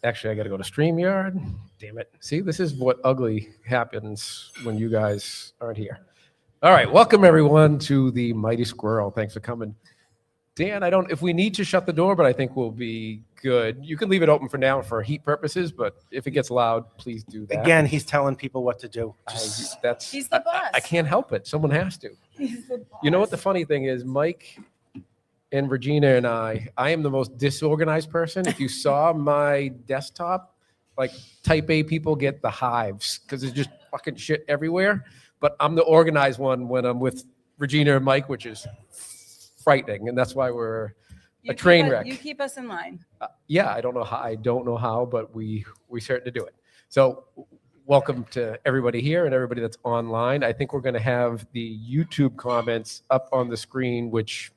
Actually, I got to go to StreamYard. Damn it. See, this is what ugly happens when you guys aren't here. All right. Welcome, everyone, to the Mighty Squirrel. Thanks for coming. Dan, if we need to shut the door, but I think we'll be good. You can leave it open for now for heat purposes, but if it gets loud, please do that. Again, he's telling people what to do. He's the boss. I can't help it. Someone has to. He's the boss. You know what the funny thing is, Mike and Regina and I am the most disorganized person. If you saw my desktop, like type A people get the hives because there's just fucking shit everywhere. But I'm the organized one when I'm with Regina and Mike, which is frightening. And that's why we're a train wreck. You keep us in line. Yeah, I don't know how, but we certainly do it. So welcome to everybody here and everybody that's online. I think we're going to have the YouTube comments up on the screen, which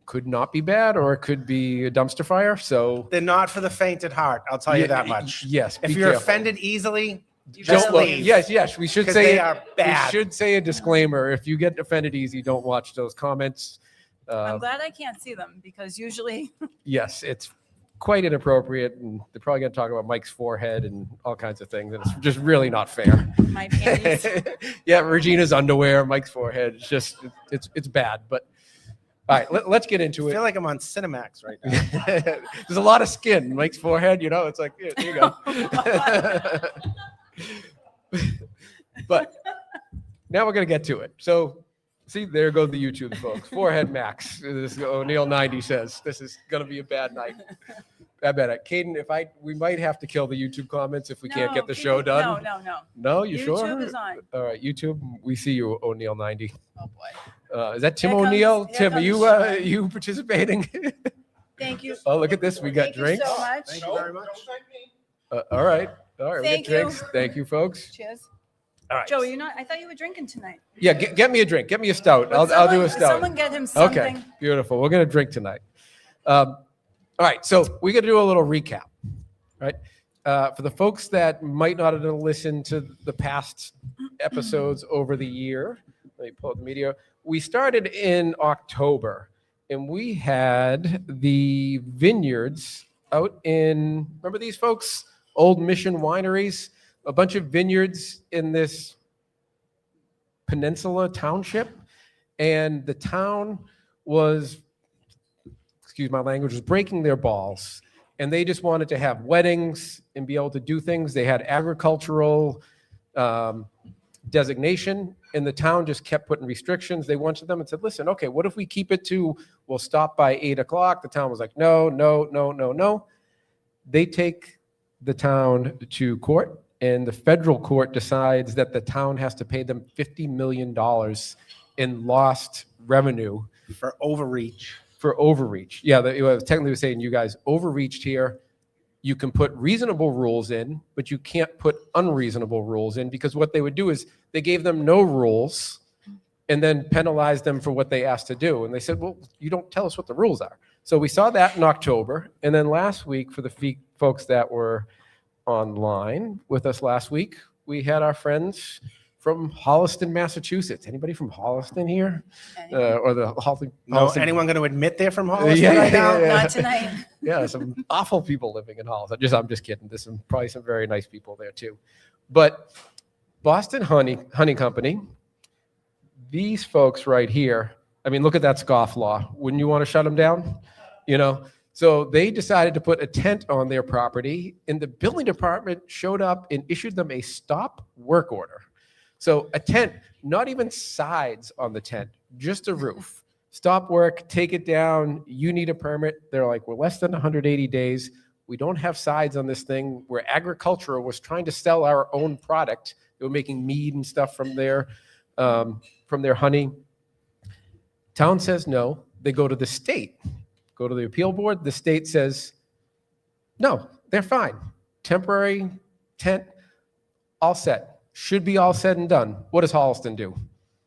could not be bad, or it could be a dumpster fire. So They're not for the faint at heart. I'll tell you that much. Yes. If be you're careful. offended easily, just Don't look. leave. Yes. We should 'Cause say they are bad. We should say a disclaimer. If you get offended easy, don't watch those comments. I'm glad I can't see them because usually Yes, it's quite inappropriate, and they're probably going to talk about Mike's forehead and all kinds of things, and it's just really not fair. my panties. Yeah, Regina's underwear, Mike's forehead. It's just it's bad. But all right, let's get into I it. feel like I'm on Cinemax right now. There's a lot of skin. Mike's forehead, it's like, here you go. But now we're going to get to it. So, see, there go the YouTube folks. Forehead Max. This O'Neill 90 says this is going to be a bad night. I bet it. Caden, we might have to kill the YouTube comments if we can't get the show done. No. No, you sure? YouTube is on. All right, YouTube, we see you, O'Neill 90. Oh boy. Is that Tim Here comes- O'Neill? here Tim, are comes- you participating? Thank you. Oh, look at this. We got Thank drinks. You so much. Thank you very much. All right. We got Thank you. drinks. Thank you, folks. Cheers. All right. Joe, I thought you were drinking tonight. Yeah, get me a drink. Get me a stout. Would I'll do a someone- stout. Someone get him something. Okay, beautiful. We're going to drink tonight. All right, so we're going to do a little recap, right? For the folks that might not have listened to the past episodes over the year, let me pull up the media. We started in October, and we had the vineyards out in, remember these folks? Old Mission Wineries, a bunch of vineyards in this peninsula township, and the town was, excuse my language, was breaking their balls, and they just wanted to have weddings and be able to do things. They had agricultural designation, and the town just kept putting restrictions. They went to them and said, listen, okay, what if we keep it to, we'll stop by 8 o'clock. The town was like, no. They take the town to court, and the federal court decides that the town has to pay them $50 million in lost revenue For overreach. for overreach. Yeah, technically was saying you guys overreached here. You can put reasonable rules in, but you can't put unreasonable rules in, because what they would do is they gave them no rules and then penalized them for what they asked to do. And they said, well, you don't tell us what the rules are. So we saw that in October. And then last week, for the folks that were online with us last week, we had our friends from Holliston, Massachusetts. Anybody from Holliston here? Or the Holliston? No, anyone going to admit they're from Holliston Yeah, right now? yeah. Not tonight. Yeah, some awful people living in Holliston. I'm just kidding. There's probably some very nice people there too. But Boston Honey Company, these folks right here, I mean, look at that scofflaw. Wouldn't you want to shut them down? So they decided to put a tent on their property, and the building department showed up and issued them a stop work order. So a tent, not even sides on the tent, just a roof. Stop work, take it down. You need a permit. They're like, we're less than 180 days. We don't have sides on this thing. We're agricultural. Was trying to sell our own product. They were making mead and stuff from their honey. Town says no. They go to the state, go to the appeal board. The state says, no, they're fine. Temporary tent, all set. Should be all said and done. What does Holliston do?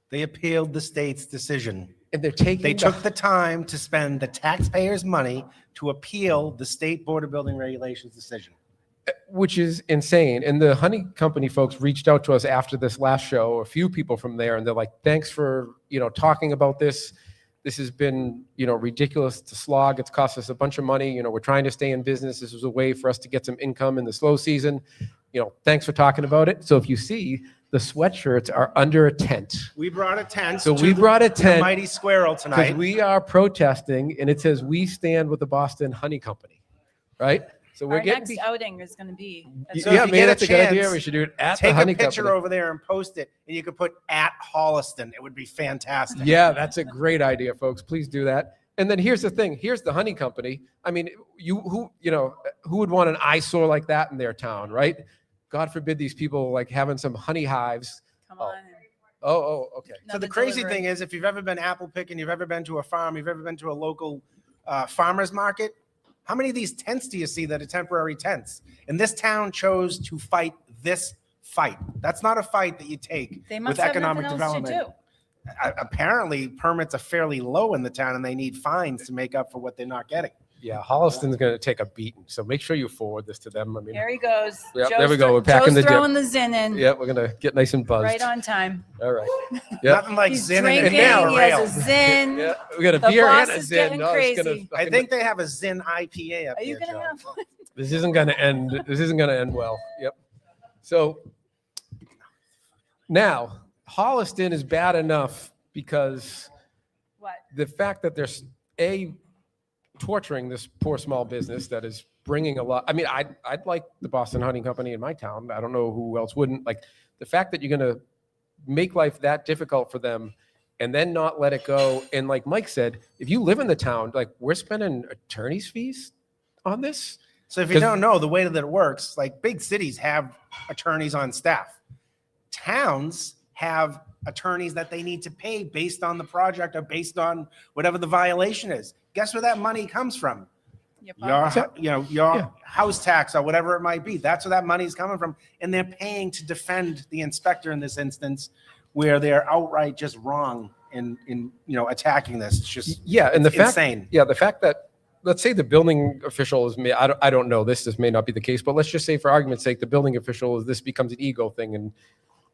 They appealed the state's decision. And they're taking They took the time to spend the taxpayers' money to appeal the State Board of Building Regulations decision. which is insane. And the honey company folks reached out to us after this last show, a few people from there, and they're like, thanks for, talking about this. This has been, ridiculous to slog. It's cost us a bunch of money. We're trying to stay in business. This was a way for us to get some income in the slow season. Thanks for talking about it. So if you see, the sweatshirts are under a tent. We brought a tent. So to we brought a the tent Mighty Squirrel because tonight. we are protesting, and it says, "We stand with the Boston Honey Company," right? So we're Our getting. next outing is going to be. So Yeah, if you man, get a that's a good idea. chance, We should do it at the Take a Honey picture Company. over there and post it, and you could put at Holliston. It would be fantastic. Yeah, that's a great idea, folks. Please do that. And then here's the thing. Here's the Honey Company. I mean, who would want an eyesore like that in their town, right? God forbid these people like having some honey hives. Come Oh. on. Okay. So the crazy thing is, if you've ever been apple picking, you've ever been to a farm, you've ever been to a local farmer's market, how many of these tents do you see that are temporary tents? And this town chose to fight this fight. That's not a fight that you take They with must have economic nothing else to development. do. Apparently, permits are fairly low in the town, and they need fines to make up for what they're not getting. Yeah, Holliston's going to take a beating. So make sure you forward this to them. I mean, Here he goes. Yeah, there we go. We're Joe's packing the dip. throwing the zin in. yeah, we're going to get nice and buzzed. Right on time. All right. Yeah. Nothing like He's Zin drinking. and He now has a rail. zin. Yeah, we got a The beer boss and a is Zin. getting No, it's gonna crazy. I think they have a Zin IPA up Are you there, going to Joe. have one? This isn't going to end. This isn't going to end well. Yep. So now Holliston is bad enough because What? the fact that there's torturing this poor small business that is bringing a lot. I mean, I'd like the Boston Hunting Company in my town. I don't know who else wouldn't. Like the fact that you're going to make life that difficult for them and then not let it go. And like Mike said, if you live in the town, like we're spending attorney's fees on this. So if you 'Cause- don't know the way that it works, like big cities have attorneys on staff. Towns have attorneys that they need to pay based on the project or based on whatever the violation is. Guess where that money comes from? Your Your, pocket. your house tax or whatever it might be. That's where that money is coming from. And they're paying to defend the inspector in this instance where they're outright just wrong in attacking this. It's just Yeah. And the fact, insane. yeah, the fact that, let's say the building official is, I don't know this may not be the case, but let's just say for argument's sake, the building official this becomes an ego thing and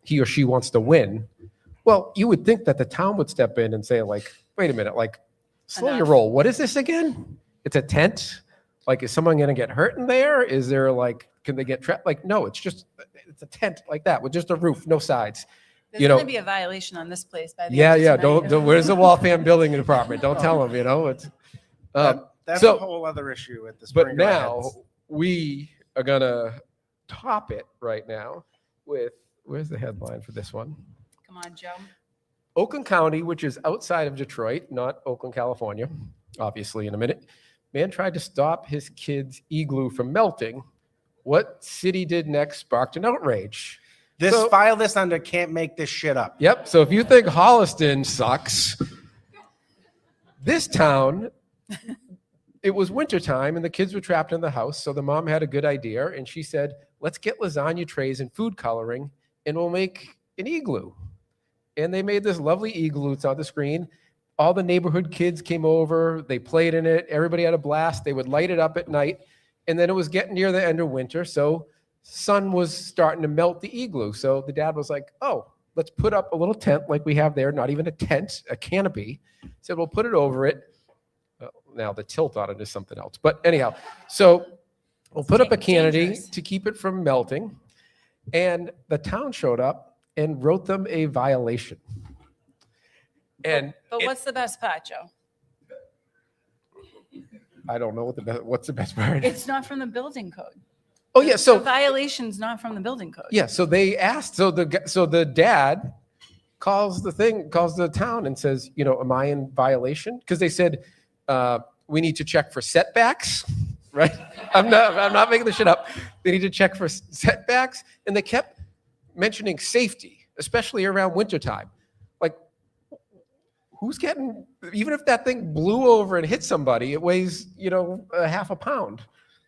he or she wants to win. Well, you would think that the town would step in and say like, wait a minute, like slow your Enough. roll. What is this again? It's a tent. Like, is someone going to get hurt in there? Is there like, can they get trapped? Like, no, it's a tent like that with just a roof, no sides. There's you know- going to be a violation on this place by the Yeah. end of Yeah. tonight. Don't, where's the Waltham building department? Don't tell them, it's, That's so- a whole other issue at this but point. now we are going to top it right now with, where's the headline for this one? Come on, Joe. Oakland County, which is outside of Detroit, not Oakland, California, obviously in a minute. Man tried to stop his kid's igloo from melting. What city did next sparked an outrage? File this under can't make this shit up. Yep. So if you think Holliston sucks, this town, it was wintertime and the kids were trapped in the house. So the mom had a good idea and she said, let's get lasagna trays and food coloring and we'll make an igloo. And they made this lovely igloo. It's on the screen. All the neighborhood kids came over. They played in it. Everybody had a blast. They would light it up at night. And then it was getting near the end of winter. So sun was starting to melt the igloo. So the dad was like, oh, let's put up a little tent like we have there. Not even a tent, a canopy. Said, we'll put it over it. Now the tilt on it is something else. But anyhow, so we'll put up a canopy Dangerous. to keep it from melting. And the town showed up and wrote them a violation. And But it- what's the best part, Joe? I don't know what's the best part. It's not from the building code. Oh yeah, The so violation's not from the building code. yeah, so they asked. So the dad calls the town and says, am I in violation? Because they said we need to check for setbacks, right? I'm not making this shit up. They need to check for setbacks, and they kept mentioning safety, especially around wintertime. Like, who's getting, even if that thing blew over and hit somebody, it weighs, a half a pound.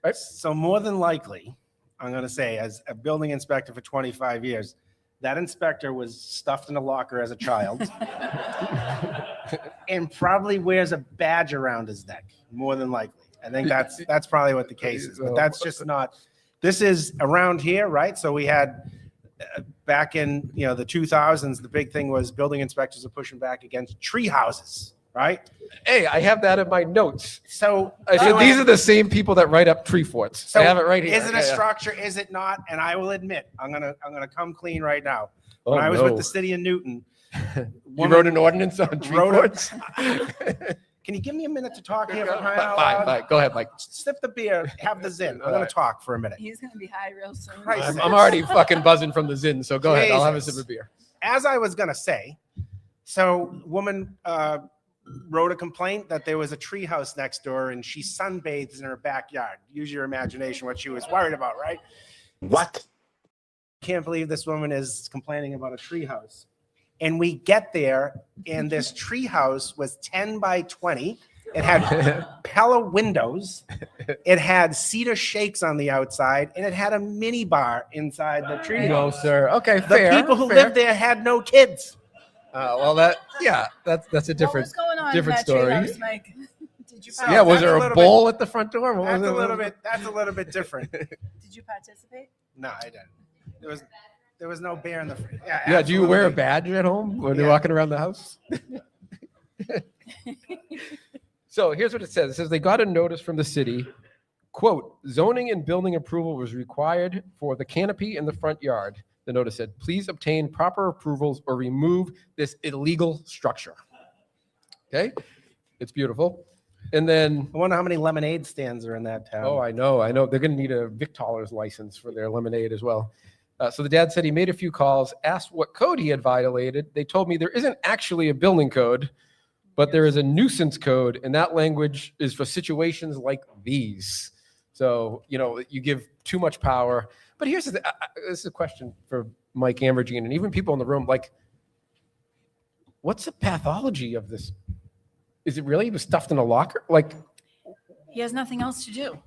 Right? So more than likely, I'm going to say, as a building inspector for 25 years, that inspector was stuffed in a locker as a child and probably wears a badge around his neck, more than likely. I think that's probably what the case is, but that's just not, this is around here, right? So we had back in, the 2000s, the big thing was building inspectors are pushing back against tree houses, right? Hey, I have that in my notes. So, I said, these are the same people that write up tree forts. so I have it right here. is it Yeah, a yeah. structure? Is it not? And I will admit, I'm gonna come clean right now. Oh, When I was with no. the city of Newton, You wrote an ordinance on tree wrote a- forts? can you give me a minute to talk here? For crying out Fine, loud? fine. Go ahead, Mike. Sip the beer, have the zin. I'm All gonna right. talk for a minute. He's gonna be high real soon. Christ. I'm already fucking buzzing from the Zin, so go ahead. I'll have a sip Jesus. of beer. As I was gonna say, so woman wrote a complaint that there was a tree house next door and she sunbathes in her backyard. Use your imagination what she was worried about, right? What? Can't believe this woman is complaining about a tree house. And we get there, and this tree house was 10 by 20. It had Pella windows. It had cedar shakes on the outside, and it had a mini bar inside the tree No, house. sir. Okay, The fair. people who fair. lived there had no kids. Well, that's a What different. was going on different in that story. treehouse, Mike? Did you So- Yeah, was that's there a a little bowl at the front door? What That's was a it? little bit different. did you participate? No, I didn't. There was no bear in the fridge. Yeah, do you wear a absolutely. badge at home when you're Yeah. walking around the house? So here's what it says. It says they got a notice from the city, quote, zoning and building approval was required for the canopy in the front yard. The notice said, please obtain proper approvals or remove this illegal structure. Okay, it's beautiful. And then, I wonder how many lemonade stands are in that town. oh, I know. They're going to need a Victoller's license for their lemonade as well. So the dad said he made a few calls, asked what code he had violated. They told me there isn't actually a building code, but there is a nuisance code, and that language is for situations like these. So, you give too much power. But here's this is a question for Mike Ambergene and even people in the room. Like, what's the pathology of this? Is it really he was stuffed in a locker? Like, He has nothing else to do.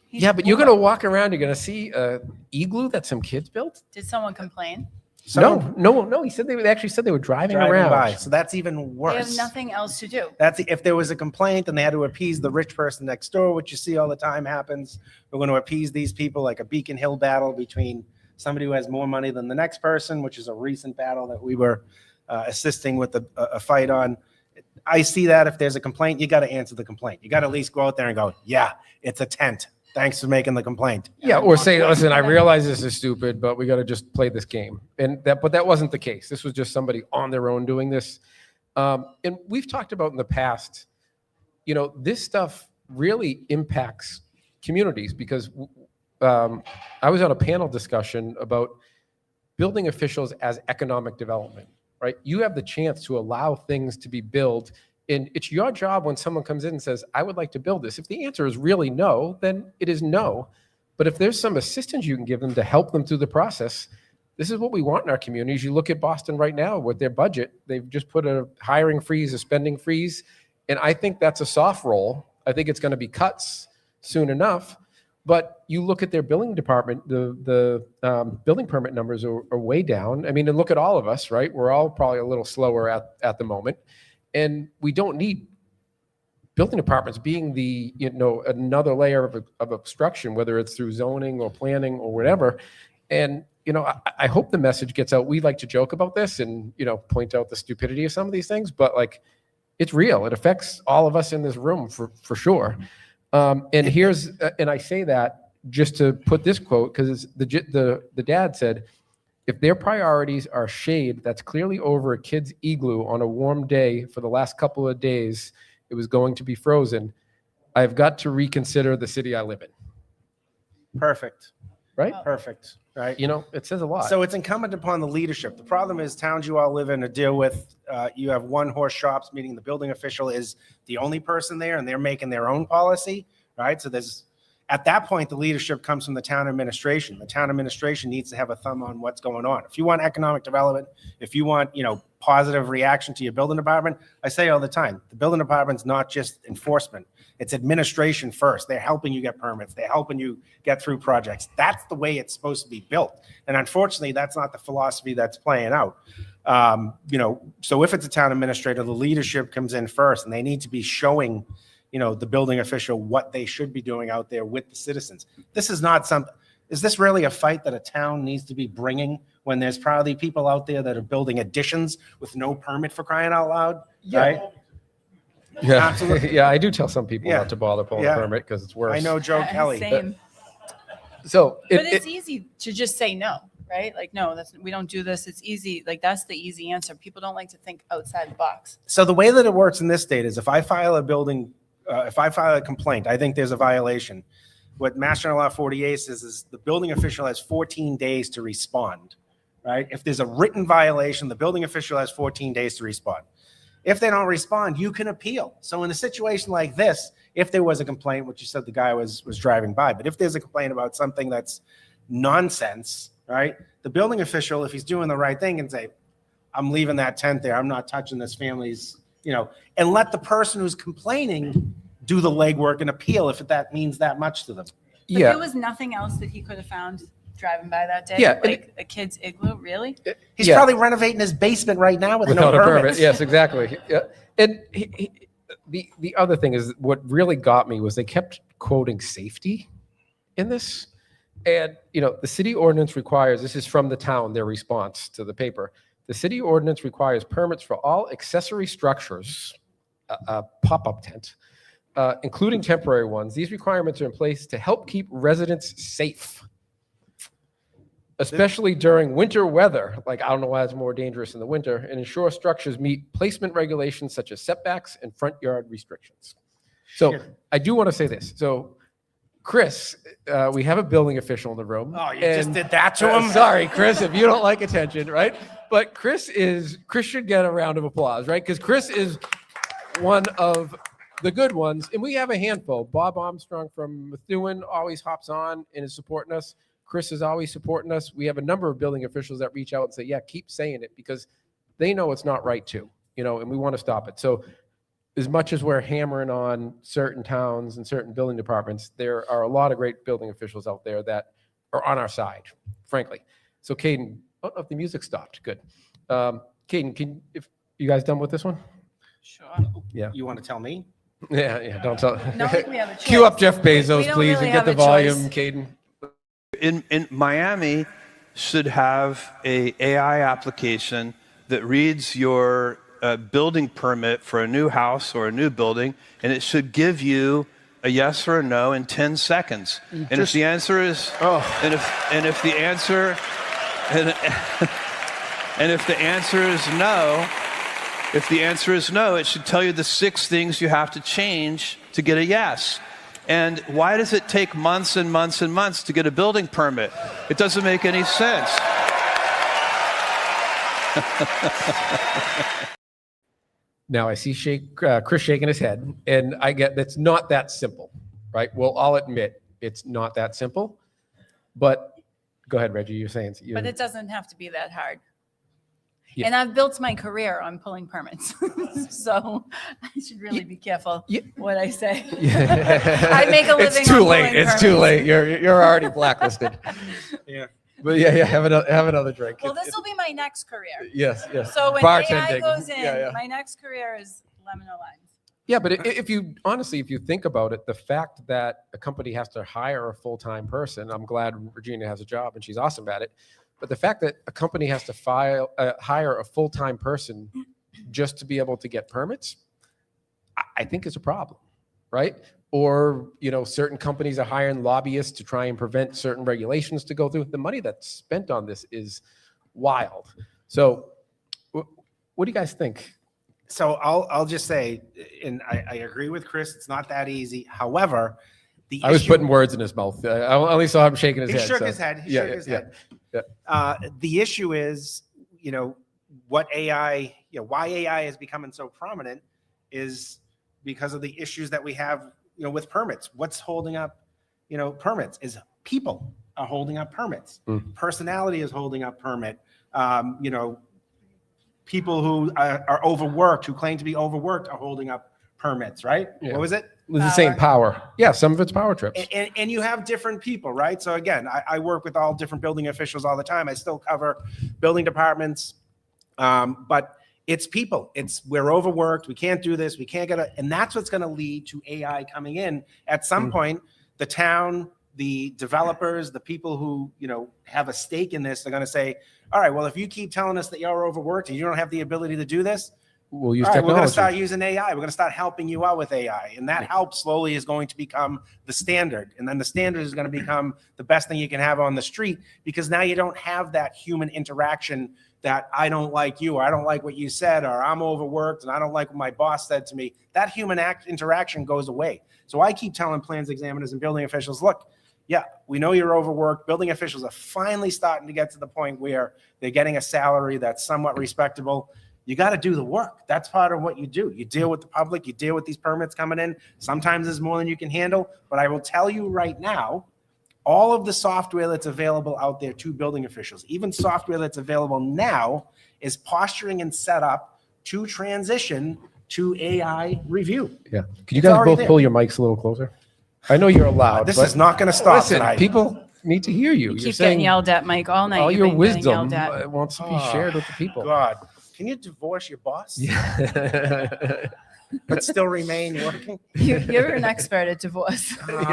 He's yeah, but you're bored. going to walk around, you're going to see a igloo that some kids built? Did someone complain? No. He said they actually said they were driving around. by. So that's even They worse. have nothing else to do. That's if there was a complaint and they had to appease the rich person next door, which you see all the time happens. We're going to appease these people like a Beacon Hill battle between somebody who has more money than the next person, which is a recent battle that we were assisting with a fight on. I see that if there's a complaint, you got to answer the complaint. You got to at least go out there and go, yeah, it's a tent. Thanks for making the complaint. Yeah, or say, listen, I realize this is stupid, but we got to just play this game. But that wasn't the case. This was just somebody on their own doing this. And we've talked about in the past, this stuff really impacts communities because I was on a panel discussion about building officials as economic development, right? You have the chance to allow things to be built. And it's your job when someone comes in and says, I would like to build this. If the answer is really no, then it is no. But if there's some assistance you can give them to help them through the process, this is what we want in our communities. You look at Boston right now with their budget, they've just put a hiring freeze, a spending freeze. And I think that's a soft roll. I think it's going to be cuts soon enough. But you look at their building department, the building permit numbers are way down. I mean, and look at all of us, right? We're all probably a little slower at the moment. And we don't need building departments being the, another layer of obstruction, whether it's through zoning or planning or whatever. And, I hope the message gets out. We like to joke about this and, point out the stupidity of some of these things, but like, it's real. It affects all of us in this room for sure. And I say that just to put this quote, because the dad said, if their priorities are shade that's clearly over a kid's igloo on a warm day for the last couple of days, it was going to be frozen, I've got to reconsider the city I live in. Perfect. Right? Perfect. Right. It says a lot. So it's incumbent upon the leadership. The problem is towns you all live in or deal with, you have one horse shops, meaning the building official is the only person there and they're making their own policy, right? So at that point, the leadership comes from the town administration. The town administration needs to have a thumb on what's going on. If you want economic development, if you want, positive reaction to your building department, I say all the time, the building department's not just enforcement. It's administration first. They're helping you get permits. They're helping you get through projects. That's the way it's supposed to be built. And unfortunately, that's not the philosophy that's playing out. So if it's a town administrator, the leadership comes in first and they need to be showing, the building official what they should be doing out there with the citizens. This is not something, is this really a fight that a town needs to be bringing when there's probably people out there that are building additions with no permit for crying out loud? Yeah. Right? Yeah, Absolutely. yeah, I do tell some people Yeah. not to bother pulling Yeah. a permit because it's worse. I know Joe Kelly. Same. So But it's easy to just say no, right? Like, no, we don't do this. It's easy. Like, that's the easy answer. People don't like to think outside the box. So the way that it works in this state is if I file a complaint, I think there's a violation. What Mass General Law 48 says is the building official has 14 days to respond, right? If there's a written violation, the building official has 14 days to respond. If they don't respond, you can appeal. So in a situation like this, if there was a complaint, which you said the guy was driving by, but if there's a complaint about something that's nonsense, right? The building official, if he's doing the right thing, can say, I'm leaving that tent there. I'm not touching this family's, and let the person who's complaining do the legwork and appeal if that means that much to them. But yeah, there was nothing else that he could have found driving by that day? Yeah, Like a kid's igloo, really? He's Yeah. probably renovating his basement right now with without no a permit. permits. Yes, exactly. Yeah. And the other thing is what really got me was they kept quoting safety in this. And, the city ordinance requires, this is from the town, their response to the paper. The city ordinance requires permits for all accessory structures, a pop-up tent, including temporary ones. These requirements are in place to help keep residents safe, especially during winter weather. Like, I don't know why it's more dangerous in the winter, and ensure structures meet placement regulations such as setbacks and front yard restrictions. So Sure. I do want to say this. So Chris, we have a building official in the room. Oh, you just and- did that to him? Sorry, Chris, if you don't like attention, right? But Chris should get a round of applause, right? Because Chris is one of the good ones, and we have a handful. Bob Armstrong from Methuen always hops on and is supporting us. Chris is always supporting us. We have a number of building officials that reach out and say, yeah, keep saying it, because they know it's not right too, and we want to stop it. So as much as we're hammering on certain towns and certain building departments, there are a lot of great building officials out there that are on our side, frankly. So Caden, I don't know if the music stopped. Good. Caden, if you guys done with this one? Sure. Yeah. You want to tell me? Yeah, don't tell. Not like we have a choice. Cue up Jeff Bezos, We don't please, really and get have the a choice. volume, Caden. In Miami should have a AI application that reads your building permit for a new house or a new building, and it should give you a yes or a no in 10 seconds. And if the answer is and if the answer and if the answer is no, it should tell you the 6 things you have to change to get a yes. And why does it take months and months and months to get a building permit? It doesn't make any sense. Now I see Chris shaking his head, and I get that's not that simple, right? We'll all admit it's not that simple. But go ahead, Reggie. You're saying But it doesn't have to be that hard. Yeah. And I've built my career on pulling permits. So I should really be careful Yeah. what I say. Yeah. I make a living It's too on late. pulling It's too permits. late. You're already blacklisted. Yeah. But yeah, have another drink. Well, this will be my next career. Yes. So when AI Bartending. goes in, Yeah. my next career is lemon or lime. Yeah, but if you honestly, if you think about it, the fact that a company has to hire a full-time person, I'm glad Regina has a job and she's awesome at it. But the fact that a company has to hire a full-time person just to be able to get permits, I think is a problem, right? Or, certain companies are hiring lobbyists to try and prevent certain regulations to go through. The money that's spent on this is wild. So what do you guys think? So I'll just say, and I agree with Chris, it's not that easy. However, the I was issue, putting words in his mouth. I only saw him shaking his he head. shook so- his head. He Yeah, shook his yeah, head. The issue is, what AI, why AI is becoming so prominent is because of the issues that we have, with permits. What's holding up, permits is people are holding up permits. Mm. Personality is holding up permit. People who are overworked, who claim to be overworked, are holding up permits, right? Yeah. What was it? It's the same power. Yeah, some of it's power trips. And you have different people, right? So again, I work with all different building officials all the time. I still cover building departments, but it's people. We're overworked. We can't do this. We can't get and that's what's going to lead to AI coming in at some point. The town, the developers, the people who have a stake in this are going to say, all right, well, if you keep telling us that you're overworked and you don't have the ability to do this, we'll use All right, we're going to technology. start using AI. We're going to start helping you out with AI. And that help slowly is going to become the standard. And then the standard is going to become the best thing you can have on the street, because now you don't have that human interaction that I don't like you, or I don't like what you said, or I'm overworked and I don't like what my boss said to me. That human interaction goes away. So I keep telling plans examiners and building officials, look, yeah, we know you're overworked. Building officials are finally starting to get to the point where they're getting a salary that's somewhat respectable. You got to do the work. That's part of what you do. You deal with the public, you deal with these permits coming in. Sometimes there's more than you can handle, but I will tell you right now, all of the software that's available out there to building officials, even software that's available now, is posturing and set up to transition to AI review. Yeah. Could you It's guys already both there. pull your mics a little closer? I know you're loud. This but is not going to stop listen, tonight. people need to hear you. You You're keep saying getting yelled at, Mike, all night. all You've your been getting wisdom yelled at. wants to be shared with the people. God, can you divorce your boss, Yeah. but still remain working? You're an expert at divorce. No.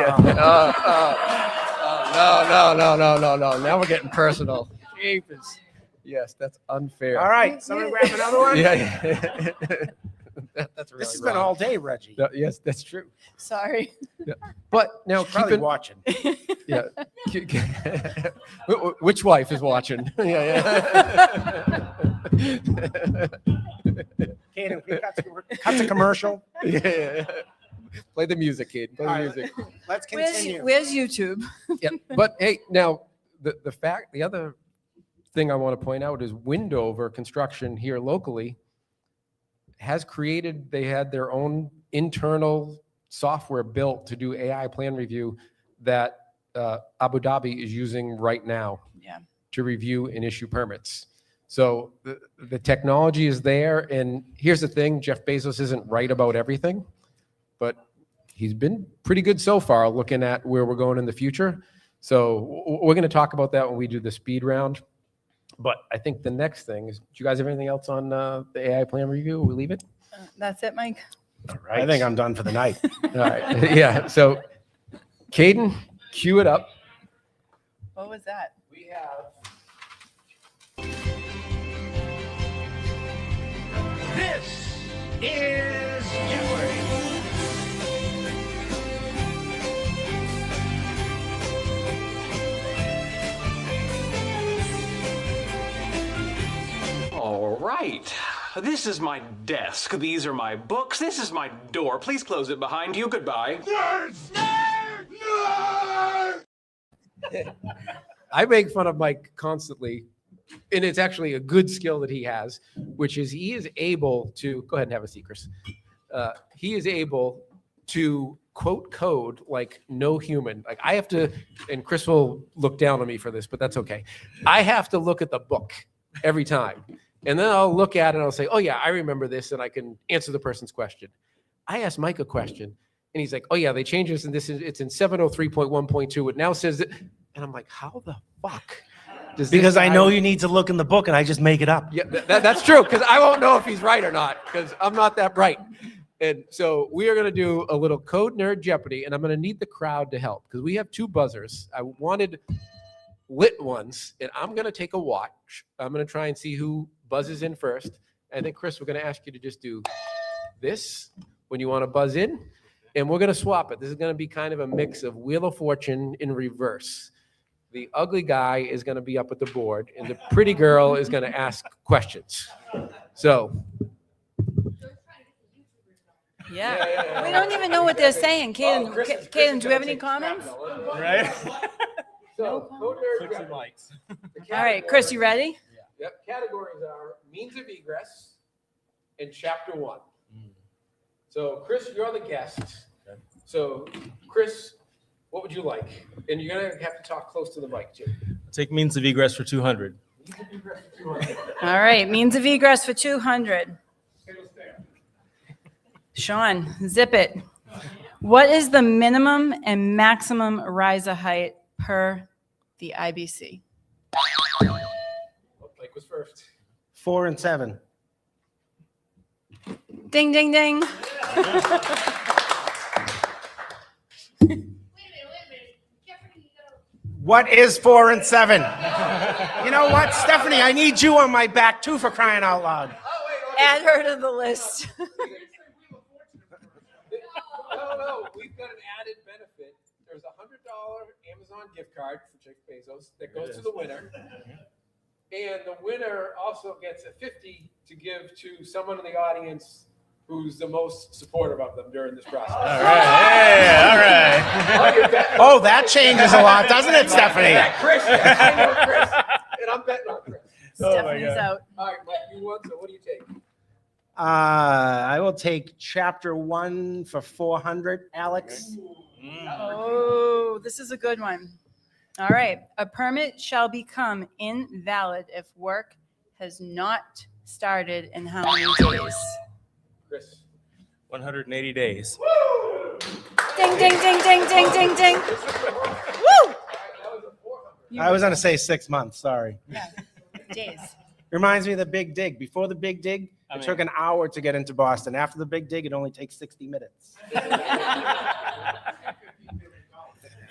Now we're getting personal. Jeepers. Yes, that's unfair. All right, somebody grab another one. Yeah. That's really This has been wrong. all day, Reggie. No, yes, that's true. Sorry. But now She's probably keep it. watching. Yeah. Which wife is watching? Yeah. Kaden, we cut to commercial. Yeah. Play the music, kid. Play the All right. music. Let's Where's, continue. where's YouTube? Yeah. But hey, now the other thing I want to point out is Windover Construction here locally has created, they had their own internal software built to do AI plan review that Abu Dhabi is using right now Yeah. to review and issue permits. So the technology is there. And here's the thing, Jeff Bezos isn't right about everything, but he's been pretty good so far looking at where we're going in the future. So we're going to talk about that when we do the speed round. But I think the next thing is, do you guys have anything else on the AI plan review? We leave it? That's it, Mike? All right. I think I'm done for the night. All right. Yeah. So Caden, cue it up. What was that? We have. This is Jeopardy! All right. This is my desk. These are my books. This is my door. Please close it behind you. Goodbye. I make fun of Mike constantly, and it's actually a good skill that he has, which is he is able to go ahead and have a seat, Chris. He is able to quote code like no human. Like I have to, and Chris will look down on me for this, but that's okay. I have to look at the book every time, and then I'll look at it and I'll say, "Oh yeah, I remember this," and I can answer the person's question. I asked Mike a question, and he's like, "Oh yeah, they changed this, and this is it's in 703.1.2. It now says it," and I'm like, "How the fuck?" Does this Because I guy- know you need to look in the book and I just make it up. Yeah, that's true, because I won't know if he's right or not, because I'm not that bright. And so we are going to do a little Code Nerd Jeopardy, and I'm going to need the crowd to help, because we have two buzzers. I wanted lit ones, and I'm going to take a watch. I'm going to try and see who buzzes in first. And then, Chris, we're going to ask you to just do this when you want to buzz in, and we're going to swap it. This is going to be kind of a mix of Wheel of Fortune in reverse. The ugly guy is going to be up at the board, and the pretty girl is going to ask questions. So, Yeah. We don't even know what they're saying. Caden, Caden, do you have any comments? Right? so Code Nerd Jeopardy. All right, Chris, you ready? Yep. Categories are means of egress and chapter 1. So, Chris, you're the guest. So, Chris, what would you like? And you're going to have to talk close to the mic, too. Take means of egress for 200. Means of egress for 200. All right, means of egress for 200. Sean, zip it. What is the minimum and maximum riser height per the IBC? Mike was first. 4 and 7. Ding, ding, ding. What is 4 and 7? You know what, Stephanie? I need you on my back too, for crying out loud. Oh, wait, Add her to the list. No, we've got an added benefit. There's a $100 Amazon gift card for Jeff Bezos that goes to the winner. And the winner also gets a $50 to give to someone in the audience who's the most supportive of them during this process. All right. Hey, all right. Oh, that changes a lot, doesn't it, Stephanie? Yeah, Chris, yes, I know Chris. And I'm betting on Chris. Oh, my Stephanie's God. out. All right, Mike, you won, so what do you take? I will take chapter 1 for 400, Alex. Oh, this is a good one. All right. A permit shall become invalid if work has not started in how many days? Chris. 180 days. Ding, ding, ding, ding, ding, ding, ding. Woo! I was going to say 6 months, sorry. Yeah, days. Reminds me of the Big Dig. Before the Big Dig, I it mean- took an hour to get into Boston. After the Big Dig, it only takes 60 minutes.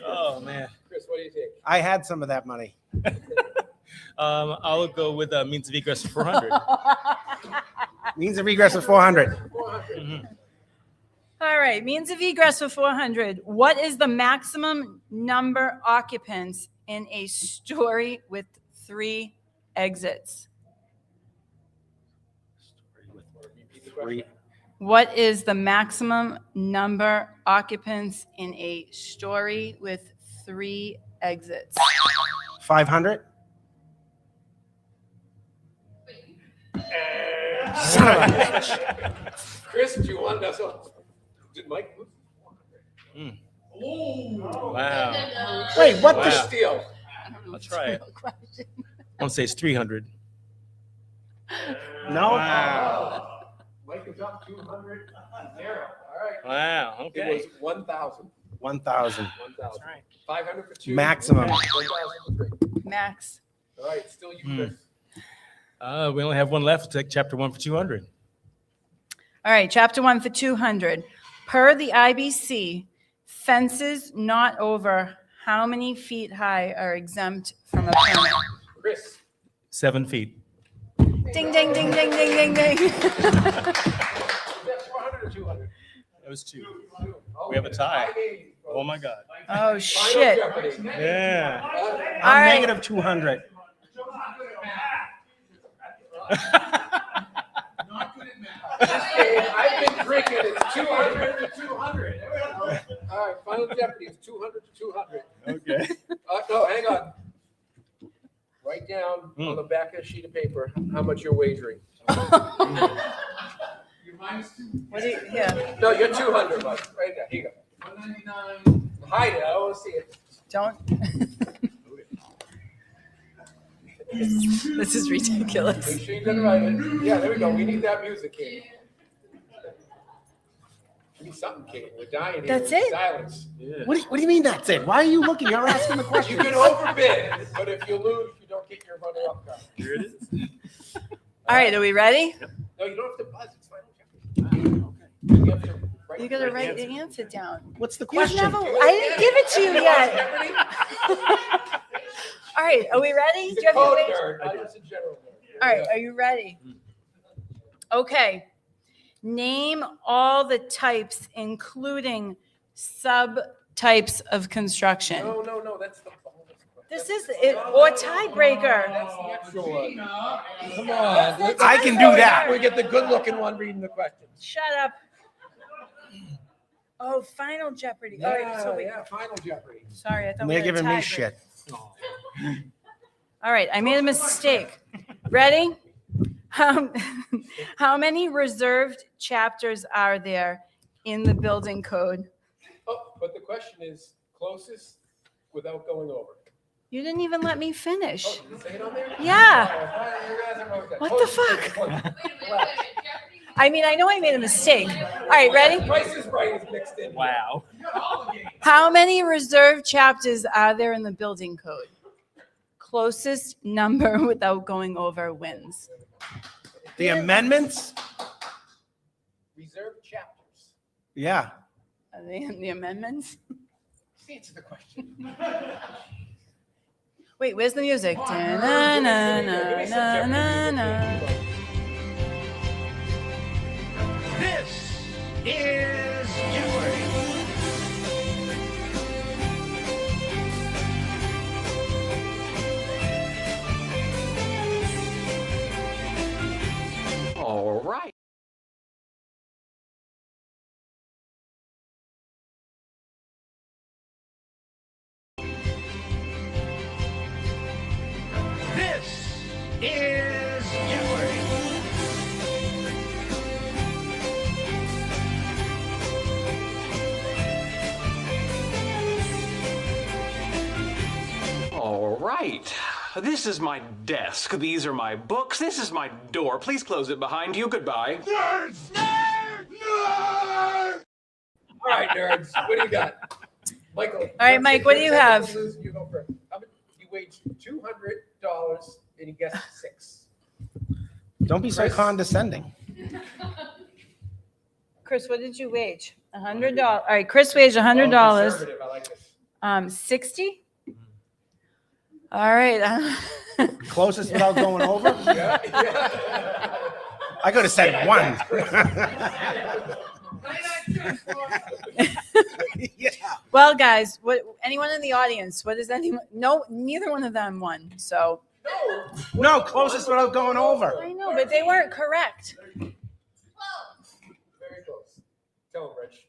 Oh, man. Chris, what do you take? I had some of that money. I'll go with means of egress for 400. Means of regress of 400. All right, means of egress for 400. What is the maximum number occupants in a story with 3 exits? What is the maximum number occupants in a story with 3 exits? 500? Son of a bitch. Chris, do you want us on? Did Mike move? Wow. Wait, what Wow. the? Steal. I'll try it. I want to say it's 300. No? Wow. Mike is up 200 to 0. All right. Wow. It Okay. was 1,000. 1,000. 1,000. 500 for 2. Maximum. 1,000 for 3. Max. All right, still you, Chris. We only have one left. We'll take chapter 1 for 200. All right, chapter 1 for 200. Per the IBC, fences not over how many feet high are exempt from a permit? Chris. 7 feet. Ding, ding, ding, ding, ding, ding, ding. Is that 400 or 200? That was 2. Oh, We have a tie. 580, folks. Oh, my God. Oh, Final shit. Jeopardy. Yeah. All I'm right. negative 200. Hey, I've been drinking. It's 200 to 200. All right, Final Jeopardy is 200 to 200. Okay. No, hang on. Write down on the back of a sheet of paper how much you're wagering. What do you, yeah, No, you're 200, Mike. Right there. Here you go. 199. Hide it. I don't want to see it. don't. This is ridiculous. Make sure you didn't write it. Yeah, there we go. We need that music, Kate. We need something, Kate. We're dying here. That's in it? Silence. What do you mean that's it? Why are you looking? You're asking the You question. can overbid, but if you lose, you don't get your runner-up card. Here it is. All right, are we ready? No, you don't have to buzz. It's Final Jeopardy. You have to write You gotta the write answer. the answer down. What's the You've question? never, I didn't give it to you yet. Jeopardy? All right, are we ready? He's Do a you have your code wage- nerd, not just a general nerd. All right, are you ready? Okay. Name all the types, including subtypes of construction. No, that's the bonus question. This is it, or tiebreaker. That's the extra one. Come on. let's- I can do that. We get the good-looking one reading the questions. Shut up. Oh, Final Jeopardy. All right, so wait. Final Jeopardy. Sorry, I thought we They're had a giving me tiebreaker. shit. All right, I made a mistake. Ready? How many reserved chapters are there in the building code? Oh, but the question is closest without going over. You didn't even let me finish. Oh, did it say it on there? Yeah. Oh, What the fuck? I mean, I know I made a mistake. All right, ready? Price is Right is mixed in. Wow. How many reserved chapters are there in the building code? Closest number without going over wins. The amendments? Reserved chapters. Yeah. Are they in the amendments? Just answer the question. Wait, where's the music? Da-na-na-na-na-na-na. is Jeopardy! All right. This is Jeopardy! All right. This is my desk. These are my books. This is my door. Please close it behind you. Goodbye. Nerds! Nerd! Nerd! All right, nerds. What do you got? Michael. All right, Mike, what do you have? You go first. You waged $200 and you guessed 6. Don't be so Chris? condescending. Chris, what did you wage? $100. All right, Chris waged $100. Conservative, I like this. 60? All right. Closest without going over? I could have said 1. Yeah. Well, guys, what? Anyone in the audience? What is anyone? No, neither one of them won. So No, closest without going over. I know, but they weren't correct. Very close. Tell him, Rich.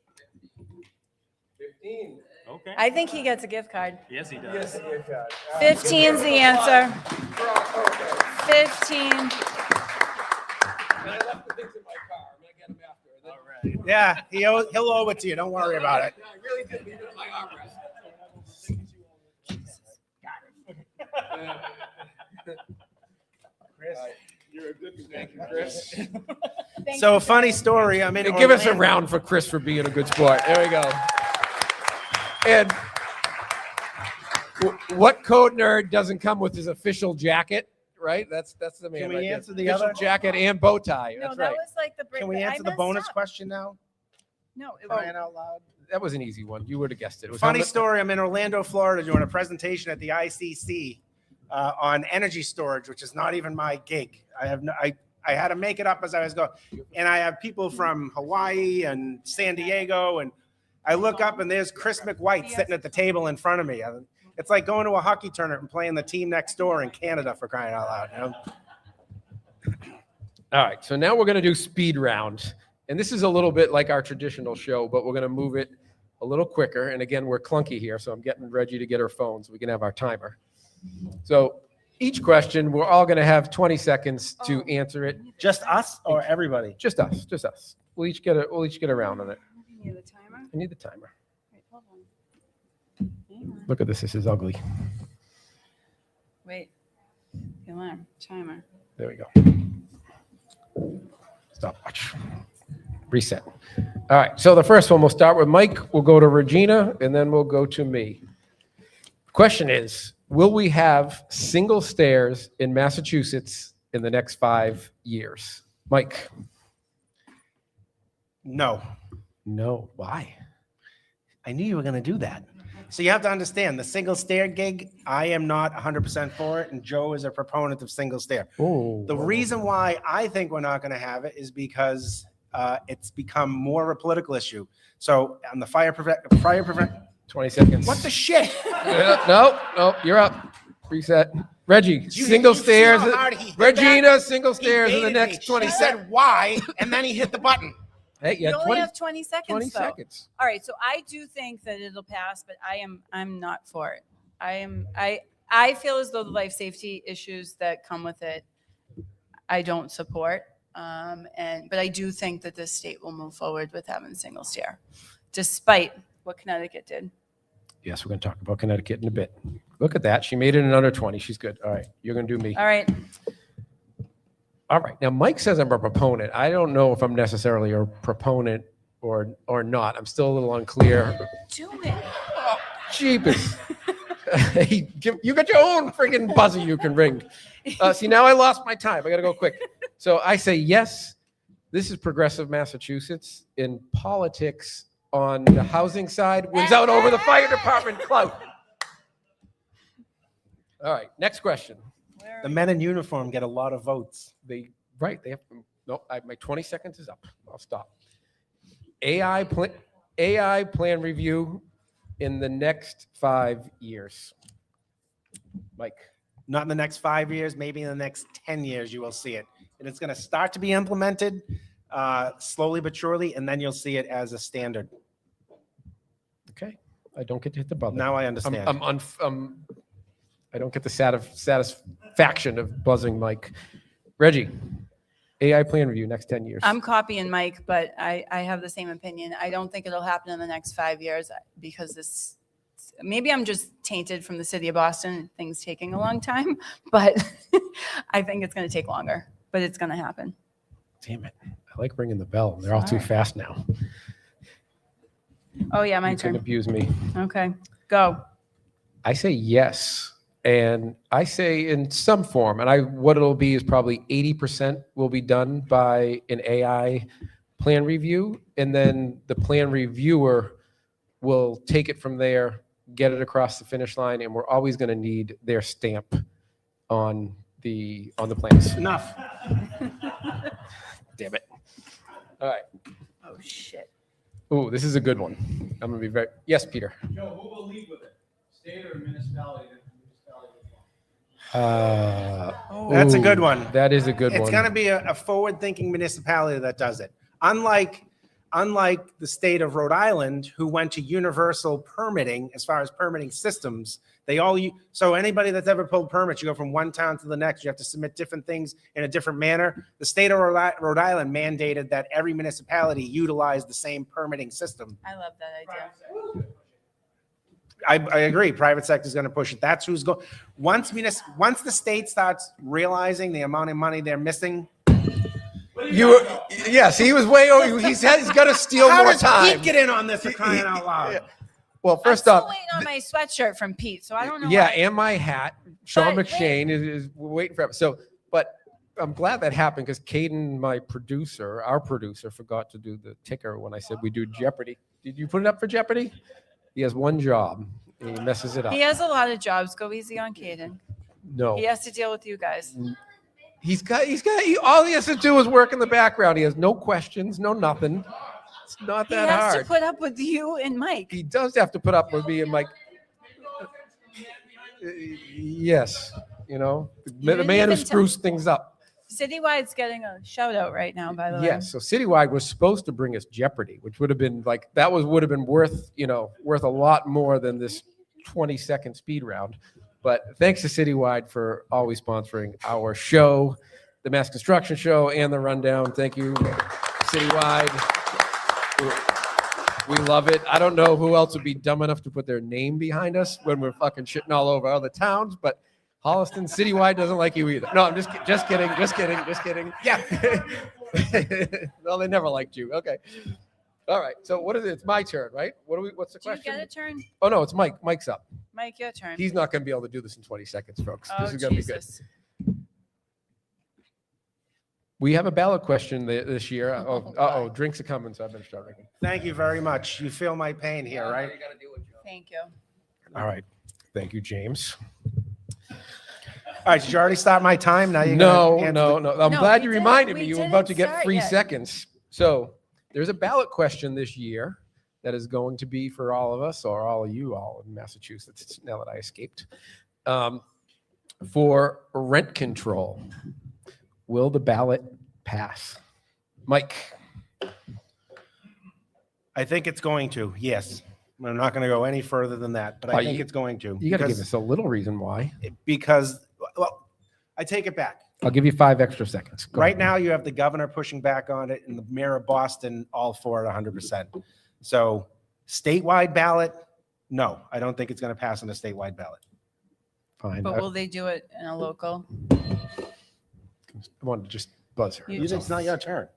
15. Okay. I think he gets a gift card. Yes, he does. Yes, you got. 15's the answer. Okay. 15. And I left the things in my car. I'm gonna get them after. All right. Yeah, he'll owe it to you. Don't worry about it. I really did leave it in my armrest. Chris. You're a good thank you, Chris. So, funny story. I'm in. Hey, give us a Orlando. round for Chris for being a good sport. There we go. And what code nerd doesn't come with his official jacket, right? That's the man. Can we right there. answer the official other? jacket and bow tie. No, That's that right. was like the break. Can we I answer the messed bonus up. question now? No, it was. Crying out loud. That was an easy one. You would have guessed it. It was Funny how mu- story. I'm in Orlando, Florida, doing a presentation at the ICC on energy storage, which is not even my gig. I had to make it up as I was going, and I have people from Hawaii and San Diego, and I look up and there's Chris McWhite sitting at the table in front of me. It's like going to a hockey tournament and playing the team next door in Canada, for crying out loud. You know? All right, so now we're going to do speed round. And this is a little bit like our traditional show, but we're going to move it a little quicker. And again, we're clunky here, so I'm getting Reggie to get her phone so we can have our timer. So each question, we're all going to have 20 seconds to answer it. Just us or everybody? Just us, just us. We'll each get a round on it. You need the timer? I need the timer. Wait, hold on. Hang on. Look at this. This is ugly. Wait. The alarm. Timer. There we go. Stopwatch. Reset. All right. So the first one, we'll start with Mike. We'll go to Regina, and then we'll go to me. Question is, will we have single stairs in Massachusetts in the next 5 years? Mike? No. No. Why? I knew you were going to do that. So you have to understand the single stair gig. I am not 100% for it, and Joe is a proponent of single stair. Oh. The reason why I think we're not going to have it is because it's become more of a political issue. So on the fire prevent. 20 seconds. What the shit? No, you're up. Reset. Reggie, single you see stairs. how hard he hit Regina, single He stairs in the baited next me. 20 He seconds. said why, and then he hit the button. Hey, You yeah, only 20, have 20 seconds. 20 though. seconds. All right, so I do think that it'll pass, but I'm not for it. I feel as though the life safety issues that come with it, I don't support. But I do think that this state will move forward with having single stair, despite what Connecticut did. Yes, we're going to talk about Connecticut in a bit. Look at that. She made it in under 20. She's good. All right. You're going to do me. All right. All right. Now, Mike says I'm a proponent. I don't know if I'm necessarily a proponent or not. I'm still a little unclear. Do it. Jeepers. Hey, you got your own friggin' buzzer you can ring. See, now I lost my time. I got to go quick. So I say yes. This is progressive Massachusetts. In politics, on the housing side, wins out over the fire department clout. All right. Next question. The men in uniform get a lot of votes. They have no. My 20 seconds is up. I'll stop. AI plan review in the next 5 years. Mike. Not in the next 5 years, maybe in the next 10 years, you will see it. And it's going to start to be implemented slowly but surely, and then you'll see it as a standard. Okay. I don't get to hit the button. Now I understand. I don't get the satisfaction of buzzing Mike. Reggie, AI plan review next 10 years. I'm copying Mike, but I have the same opinion. I don't think it'll happen in the next 5 years because this, maybe I'm just tainted from the city of Boston, things taking a long time, but I think it's going to take longer, but it's going to happen. Damn it. I like ringing the bell. They're all too fast now. Oh yeah, my You can turn. abuse me. Okay, go. I say yes. And I say in some form, and what it'll be is probably 80% will be done by an AI plan review. And then the plan reviewer will take it from there, get it across the finish line, and we're always going to need their stamp on the plans. Enough. Damn it. All right. Oh shit. Ooh, this is a good one. I'm going to be very, yes, Peter. Joe, who will lead with it? State or municipality? That's a good one. That is a good one. It's going to be a forward-thinking municipality that does it. Unlike the state of Rhode Island, who went to universal permitting as far as permitting systems. So anybody that's ever pulled permits, you go from one town to the next, you have to submit different things in a different manner. The state of Rhode Island mandated that every municipality utilize the same permitting system. I love that idea. I agree. Private sector is going to push it. That's who's going. Once the state starts realizing the amount of money they're missing, Yes, he was way over. He's got to steal how more does time. Pete get in on this for crying out loud? Well, I'm first still off, waiting on my sweatshirt from Pete, so I don't know. yeah, why. and my hat. Sean But McShane is waiting forever. So, but I'm glad that happened because Caden, our producer, forgot to do the ticker when I said we do Jeopardy. Did you put it up for Jeopardy? He has one job. And he messes it up. He has a lot of jobs. Go easy on Caden. No, He has to deal with you guys. all he has to do is work in the background. He has no questions, no nothing. It's not He that has hard. to put up with you and Mike. He does have to put up with me and Mike. Yes, the didn't man who even screws things up. Citywide's getting a shout out right now, by the way. Yes, so Citywide was supposed to bring us Jeopardy, which would have been would have been worth a lot more than this 20-second speed round. But thanks to Citywide for always sponsoring our show, the Mass Construction Show and the Rundown. Thank you, Citywide. We love it. I don't know who else would be dumb enough to put their name behind us when we're fucking shitting all over other towns, but Holliston Citywide doesn't like you either. No, I'm just kidding. Yeah. No, they never liked you. Okay. All right. So what is it? It's my turn, right? What's the Do you question? get a turn? Oh no, it's Mike. Mike's up. Mike, your turn. He's not going to be able to do this in 20 seconds, folks. Oh, This is going to be good. Jesus. We have a ballot question this year. Uh-oh, drinks are coming, so I better start drinking. Thank you very much. You feel my pain here, right? Thank you. All right. Thank you, James. All right, did you already start my time? Now you're No. gonna answer I'm No, glad we you didn't- reminded we me. You were didn't about to get start 3 yet. seconds. So there's a ballot question this year that is going to be for all of us, or all of you all in Massachusetts, now that I escaped, for rent control. Will the ballot pass? Mike? I think it's going to, yes. I'm not going to go any further than that, but Oh, I think it's going to. You got to give because- us a little reason why. Because, well, I take it back. I'll give you 5 extra seconds. Go Right ahead. now, you have the governor pushing back on it and the mayor of Boston all for it 100%. So statewide ballot, no, I don't think it's going to pass on a statewide ballot. Fine. But will they do it in a local? I wanted to just buzz her. You- It's not your turn.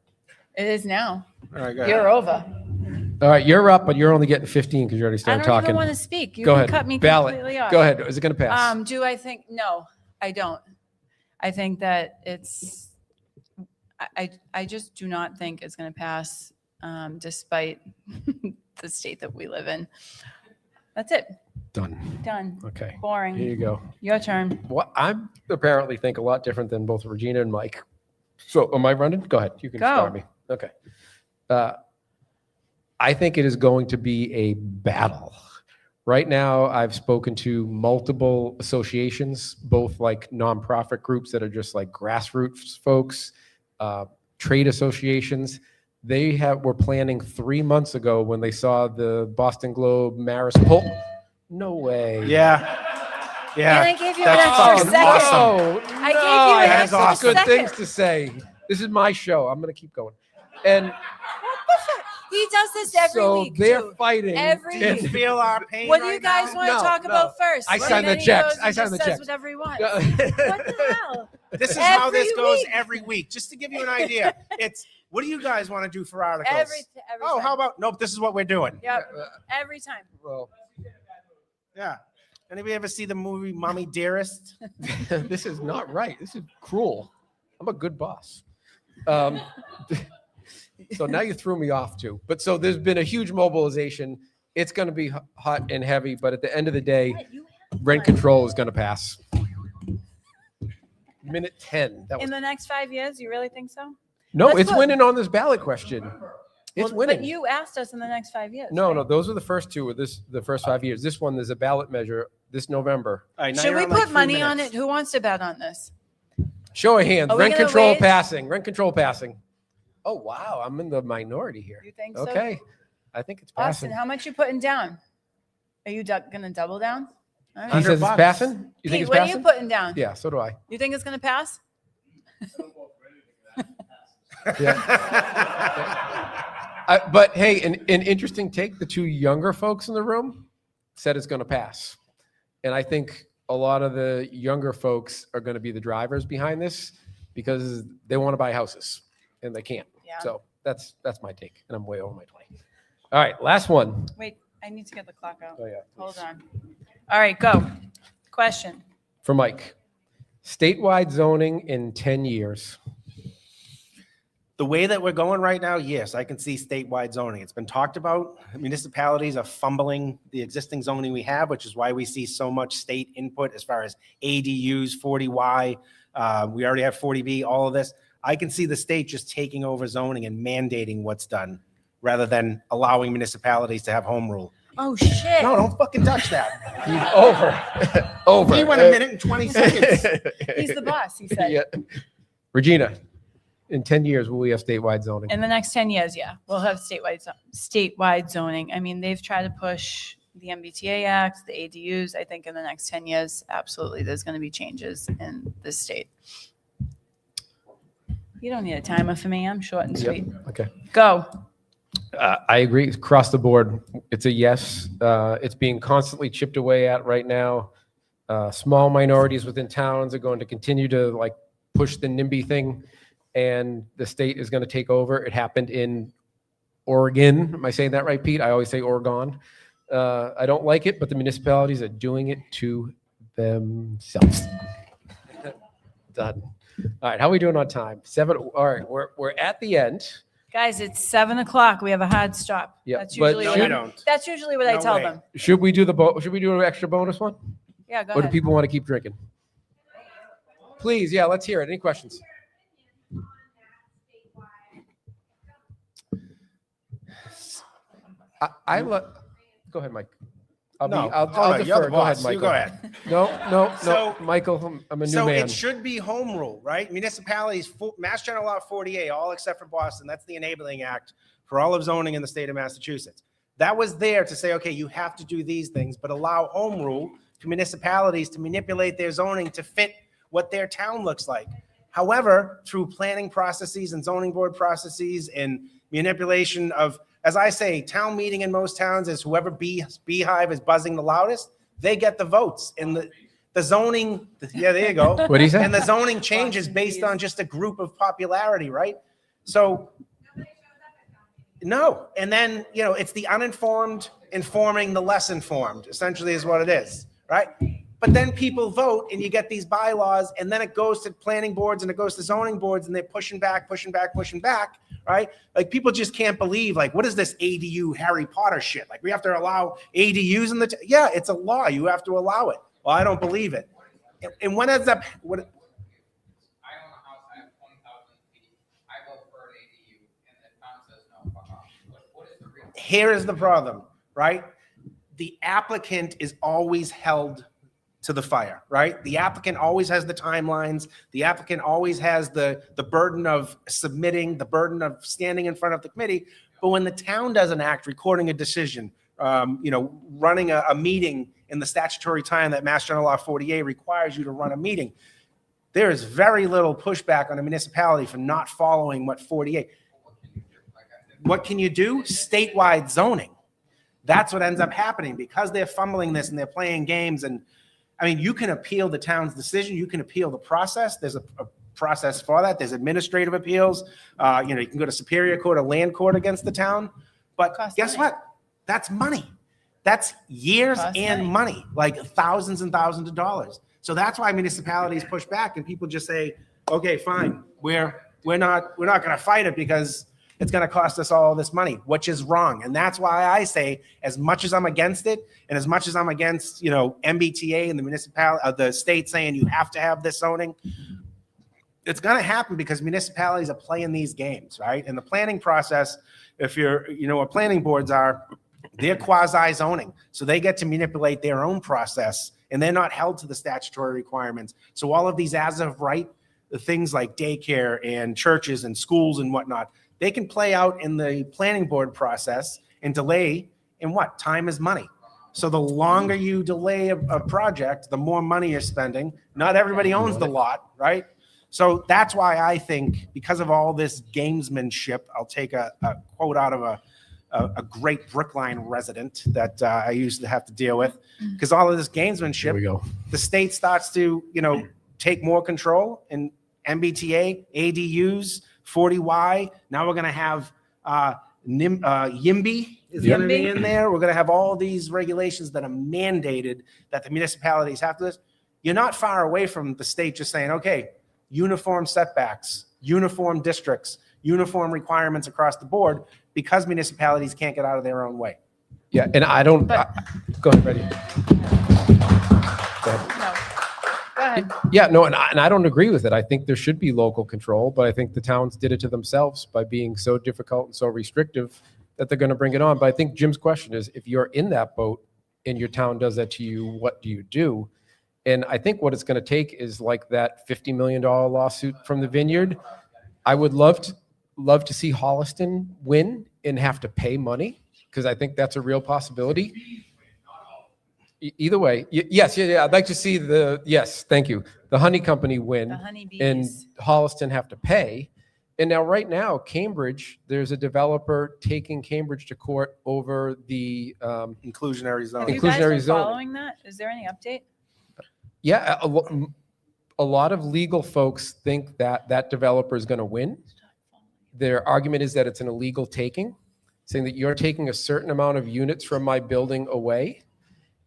It is now. All right, go ahead. You're over. All right, you're up, but you're only getting 15 because you already I started don't even talking. want to speak. You Go can ahead. cut me Ballot. completely off. Go ahead. Is it going to pass? Do I think? No, I don't. I think that it's. I just do not think it's going to pass, despite the state that we live in. That's it. Done. Done. Okay. Here Boring. you go. Your turn. Well, I apparently think a lot different than both Regina and Mike. So am I running? Go ahead. You can Go. start me. Okay. I think it is going to be a battle. Right now, I've spoken to multiple associations, both like nonprofit groups that are just like grassroots folks, trade associations. They were planning 3 months ago when they saw the Boston Globe Maris poll. No way. Yeah. Yeah. And I gave you That's an extra fucking second. awesome. I gave you an That is extra awesome. Good second. things to say. This is my show. I'm going to keep going. And He does this every so week. they're too. fighting. Every Do you week. feel our pain What do right you guys now? want to No, talk no. about first? I And signed the then he checks. goes I and signed just the says checks. whatever he wants. What the hell? This is how Every this goes week. every week. Just to give you an idea, it's what do you guys want to do for articles? Every Oh, time. how about nope? This is what we're doing. Yep. Every time. Well, Yeah. Anybody ever see the movie Mommy Dearest? this is not right. This is cruel. I'm a good boss. So now you threw me off too. But so there's been a huge mobilization. It's going to be hot and heavy, but at the end of the day, rent control is going to pass. Minute 10. That was, In the next 5 years, you really think so? no, let's it's put- winning on this ballot question. It's Well, winning. But you asked us in the next 5 years. No, right? no, those are the first two. The first 5 years. This one, there's a ballot measure this November. All right, now Should you're we on, like, put 3 money on minutes. it? Who wants to bet on this? Show of hands. Are we Rent gonna control wait? passing. Rent control passing. Oh wow, I'm in the minority here. You think so? Okay, I think it's Austin, passing. how much you putting down? Are you going to double down? All right. He says it's $100. passing. You think Pete, it's what are passing? you putting down? Yeah, so do I. You think it's going to pass? But hey, an interesting take. The two younger folks in the room said it's going to pass, and I think a lot of the younger folks are going to be the drivers behind this because they want to buy houses and they can't. Yeah. So that's my take, and I'm way over my 20. All right, last one. Wait, I need to get the clock out. Oh yeah. Hold on. All right, go. Question. For Mike, statewide zoning in 10 years. The way that we're going right now, yes, I can see statewide zoning. It's been talked about. Municipalities are fumbling the existing zoning we have, which is why we see so much state input as far as ADUs, 40Y. We already have 40B, all of this. I can see the state just taking over zoning and mandating what's done rather than allowing municipalities to have home rule. Oh, shit. No, don't fucking touch that. Over. Over. He went a minute and 20 seconds. He's the boss, he said. Yeah. Regina, in 10 years, will we have statewide zoning? In the next 10 years, yeah, we'll have statewide zoning. I mean, they've tried to push the MBTA Act, the ADUs. I think in the next 10 years, absolutely, there's going to be changes in this state. You don't need a timer for me. I'm short and Yep. sweet. Okay. Go. I agree. Across the board, it's a yes. It's being constantly chipped away at right now. Small minorities within towns are going to continue to like push the NIMBY thing, and the state is going to take over. It happened in Oregon. Am I saying that right, Pete? I always say Oregon. I don't like it, but the municipalities are doing it to themselves. Done. All right, how are we doing on time? 7. All right, we're at the end. Guys, it's 7 o'clock. We have a hard stop. Yeah, That's but usually No, what we I, don't. that's usually what I No tell way. them. Should we do should we do an extra bonus one? Yeah, go Or do ahead. people want to keep drinking? Please, yeah, let's hear it. Any questions? Go ahead, Mike. I'll No, I'll hold on, you're defer. the Go ahead, boss. Michael. You go ahead. No, So- Michael, I'm a new So man. it should be home rule, right? Municipalities, Mass General Law 48, all except for Boston, that's the enabling act for all of zoning in the state of Massachusetts. That was there to say, okay, you have to do these things, but allow home rule to municipalities to manipulate their zoning to fit what their town looks like. However, through planning processes and zoning board processes and manipulation of, as I say, town meeting in most towns is whoever beehive is buzzing the loudest, they get the votes. And the zoning, yeah, there you go. What do you say? And the zoning changes based on just a group of popularity, right? So, no. And then, it's the uninformed informing the less informed, essentially is what it is, right? But then people vote and you get these bylaws and then it goes to planning boards and it goes to zoning boards and they're pushing back, right? Like people just can't believe, like, what is this ADU Harry Potter shit? Like we have to allow ADUs in yeah, it's a law. You have to allow it. Well, I don't believe it. And when ends up, what, I own a house, I have 20,000 feet. I vote for an ADU, and the town says no, fuck off. What is the reason? here is the problem, right? The applicant is always held to the fire, right? The applicant always has the timelines. The applicant always has the burden of submitting, the burden of standing in front of the committee. But when the town doesn't act, recording a decision, running a meeting in the statutory time that Mass General Law 48 requires you to run a meeting, there is very little pushback on a municipality for not following what 48. What can you do? Statewide zoning. That's what ends up happening because they're fumbling this and they're playing games. And I mean, you can appeal the town's decision. You can appeal the process. There's a process for that. There's administrative appeals. You can go to Superior Court or Land Court against the town. But guess what? That's money. That's years and money, like thousands and thousands of dollars. So that's why municipalities push back and people just say, okay, fine. We're not going to fight it because it's going to cost us all this money, which is wrong. And that's why I say, as much as I'm against it, and as much as I'm against, MBTA and the municipality, the state saying you have to have this zoning, it's going to happen because municipalities are playing these games, right? And the planning process, if you're, what planning boards are, they're quasi zoning. So they get to manipulate their own process and they're not held to the statutory requirements. So all of these as of right, the things like daycare and churches and schools and whatnot, they can play out in the planning board process and delay in what? Time is money. So the longer you delay a project, the more money you're spending. Not everybody owns the lot, right? So that's why I think because of all this gamesmanship, I'll take a quote out of a great Brookline resident that I used to have to deal with, because all of this gamesmanship, Here we go. the state starts to, take more control in MBTA, ADUs, 40Y. Now we're going to have YIMBY is going to be in there. We're going to have all these regulations that are mandated that the municipalities have to do. You're not far away from the state just saying, okay, uniform setbacks, uniform districts, uniform requirements across the board because municipalities can't get out of their own way. Yeah, and I don't, go ahead, Betty. Go ahead. No. Go ahead. Yeah, no, and I don't agree with it. I think there should be local control, but I think the towns did it to themselves by being so difficult and so restrictive that they're going to bring it on. But I think Jim's question is, if you're in that boat and your town does that to you, what do you do? And I think what it's going to take is like that $50 million lawsuit from the Vineyard. I would love to see Holliston win and have to pay money, because I think that's a real possibility. Either way, yes, I'd like to see yes, thank you. The Honey Company win The honeybees. and Holliston have to pay. And now, right now, Cambridge, there's a developer taking Cambridge to court over the, Inclusionary Have zoning. you guys inclusionary been zoning. following that? Is there any update? yeah, a lot of legal folks think that that developer is going to win. Their argument is that it's an illegal taking, saying that you're taking a certain amount of units from my building away.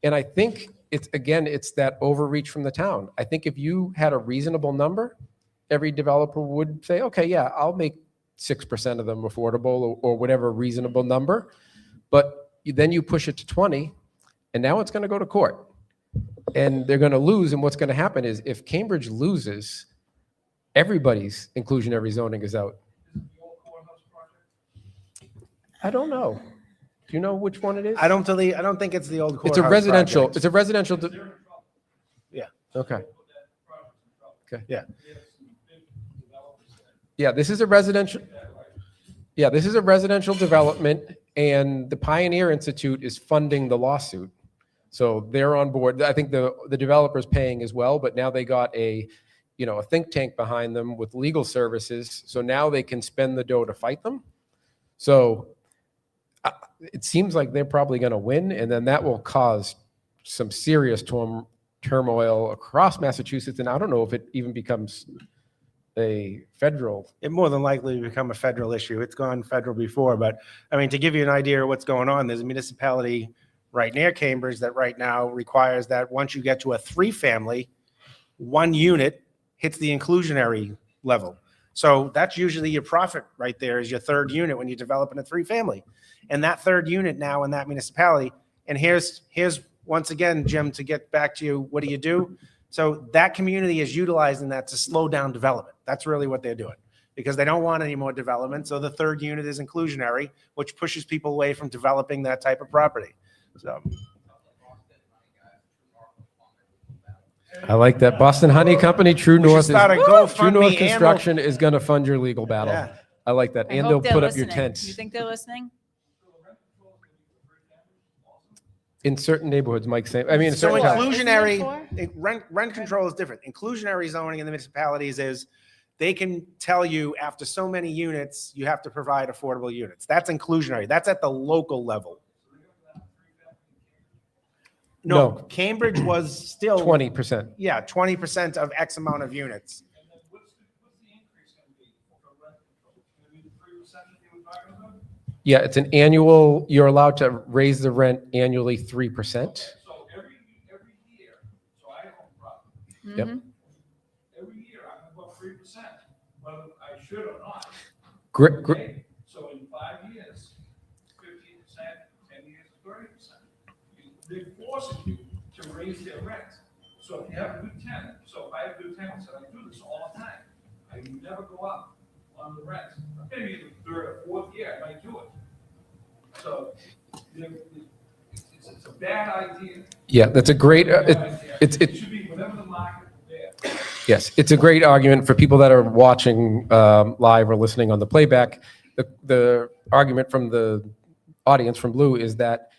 And I think it's that overreach from the town. I think if you had a reasonable number, every developer would say, okay, yeah, I'll make 6% of them affordable or whatever reasonable number. But then you push it to 20, and now it's going to go to court. And they're going to lose. And what's going to happen is if Cambridge loses, everybody's inclusionary zoning is out. I don't know. Do you know which one it is? I don't think it's the old courthouse. It's a residential. project. It's a residential. Yeah. Okay. Okay. Yeah. Yeah. This is a residential. Yeah. This is a residential development, and the Pioneer Institute is funding the lawsuit, so they're on board. I think the developer's paying as well, but now they got a think tank behind them with legal services, so now they can spend the dough to fight them. So it seems like they're probably going to win, and then that will cause some serious turmoil across Massachusetts. And I don't know if it even becomes a federal. It more than likely will become a federal issue. It's gone federal before, but I mean, to give you an idea of what's going on, there's a municipality right near Cambridge that right now requires that once you get to a 3-family, 1 unit hits the inclusionary level. So that's usually your profit right there, is your 3rd unit when you develop in a 3-family. And that 3rd unit now in that municipality, and here's once again, Jim, to get back to you, what do you do? So that community is utilizing that to slow down development. That's really what they're doing. because they don't want any more development. So the third unit is inclusionary, which pushes people away from developing that type of property. So I like that. Boston Honey Company, True we should North, start a True GoFundMe North and Construction is going to fund your legal battle. Yeah. I like that. I And hope they'll they're put up your listening. tents. You think they're listening? In certain neighborhoods, Mike saying, I mean, in So certain towns. inclusionary, rent control is different. Inclusionary zoning in the municipalities is they can tell you after so many units, you have to provide affordable units. That's inclusionary. That's at the local level. No, No. Cambridge was still 20%. Yeah, 20% of X amount of units. Yeah, it's an annual, you're allowed to raise the rent annually 3%. So every year, so I own property. Yep. Mhm. Every year, I'm about 3%, whether I should or not. Gr- Okay? So in 5 years, 15%, 10 years, 30%. They're forcing you to raise their rent. So if you have a new tenant, so if I have new tenants, and I do this all the time, I never go up on the rent. Maybe in the third or fourth year, I might do it. So it's a bad idea. Yeah, that's a great, It should be whatever the market will bear. yes, it's a great argument for people that are watching live or listening on the playback. The argument from the audience from Blue is that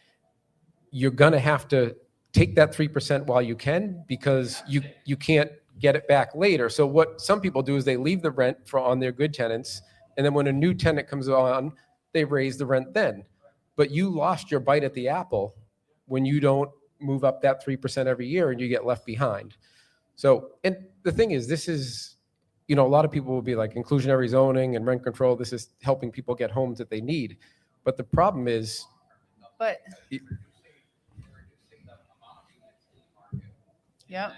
you're going to have to take that 3% while you can, because you can't get it back later. So what some people do is they leave the rent on their good tenants, and then when a new tenant comes on, they raise the rent then. But you lost your bite at the apple when you don't move up that 3% every year and you get left behind. So, and the thing is, this is, a lot of people will be like inclusionary zoning and rent control. This is helping people get homes that they need. But the problem is, But. Yep.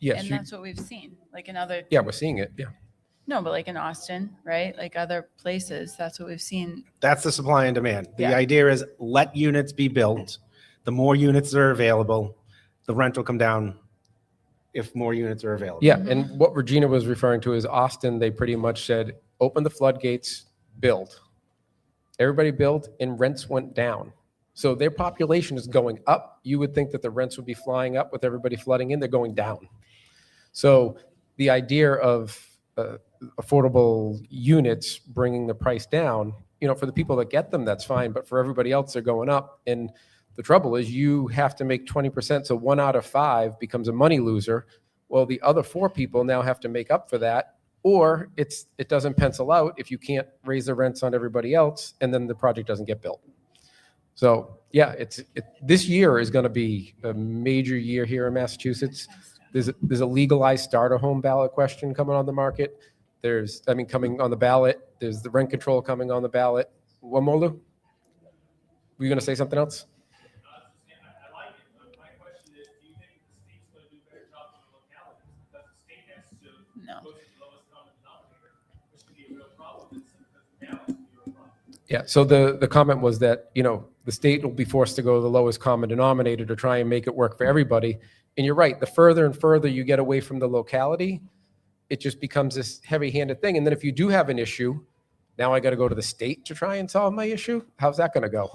yes, And that's what we've seen, like in other, yeah, we're seeing it. Yeah. no, but like in Austin, right? Like other places, that's what we've seen. That's the supply and demand. The Yeah. idea is let units be built. The more units that are available, the rent will come down if more units are available. Yeah, and what Regina was referring to is Austin, they pretty much said, open the floodgates, build. Everybody built and rents went down. So their population is going up. You would think that the rents would be flying up with everybody flooding in, they're going down. So the idea of affordable units bringing the price down, for the people that get them, that's fine, but for everybody else, they're going up. And the trouble is you have to make 20%, so 1 out of 5 becomes a money loser. Well, the other 4 people now have to make up for that, or it doesn't pencil out if you can't raise the rents on everybody else, and then the project doesn't get built. So yeah, this year is going to be a major year here in Massachusetts. There's a legalized starter home ballot question coming on the market. Coming on the ballot. There's the rent control coming on the ballot. One more, Lou? Were you going to say something else? I like it, but my question is, do you think the state's going to do a better job on the localities? Because the state has to No. go to the lowest common denominator, which could be a real problem. Because now it's a real problem. Yeah, so the comment was that, the state will be forced to go to the lowest common denominator to try and make it work for everybody. And you're right, the further and further you get away from the locality, it just becomes this heavy-handed thing. And then if you do have an issue, now I got to go to the state to try and solve my issue? How's that going to go?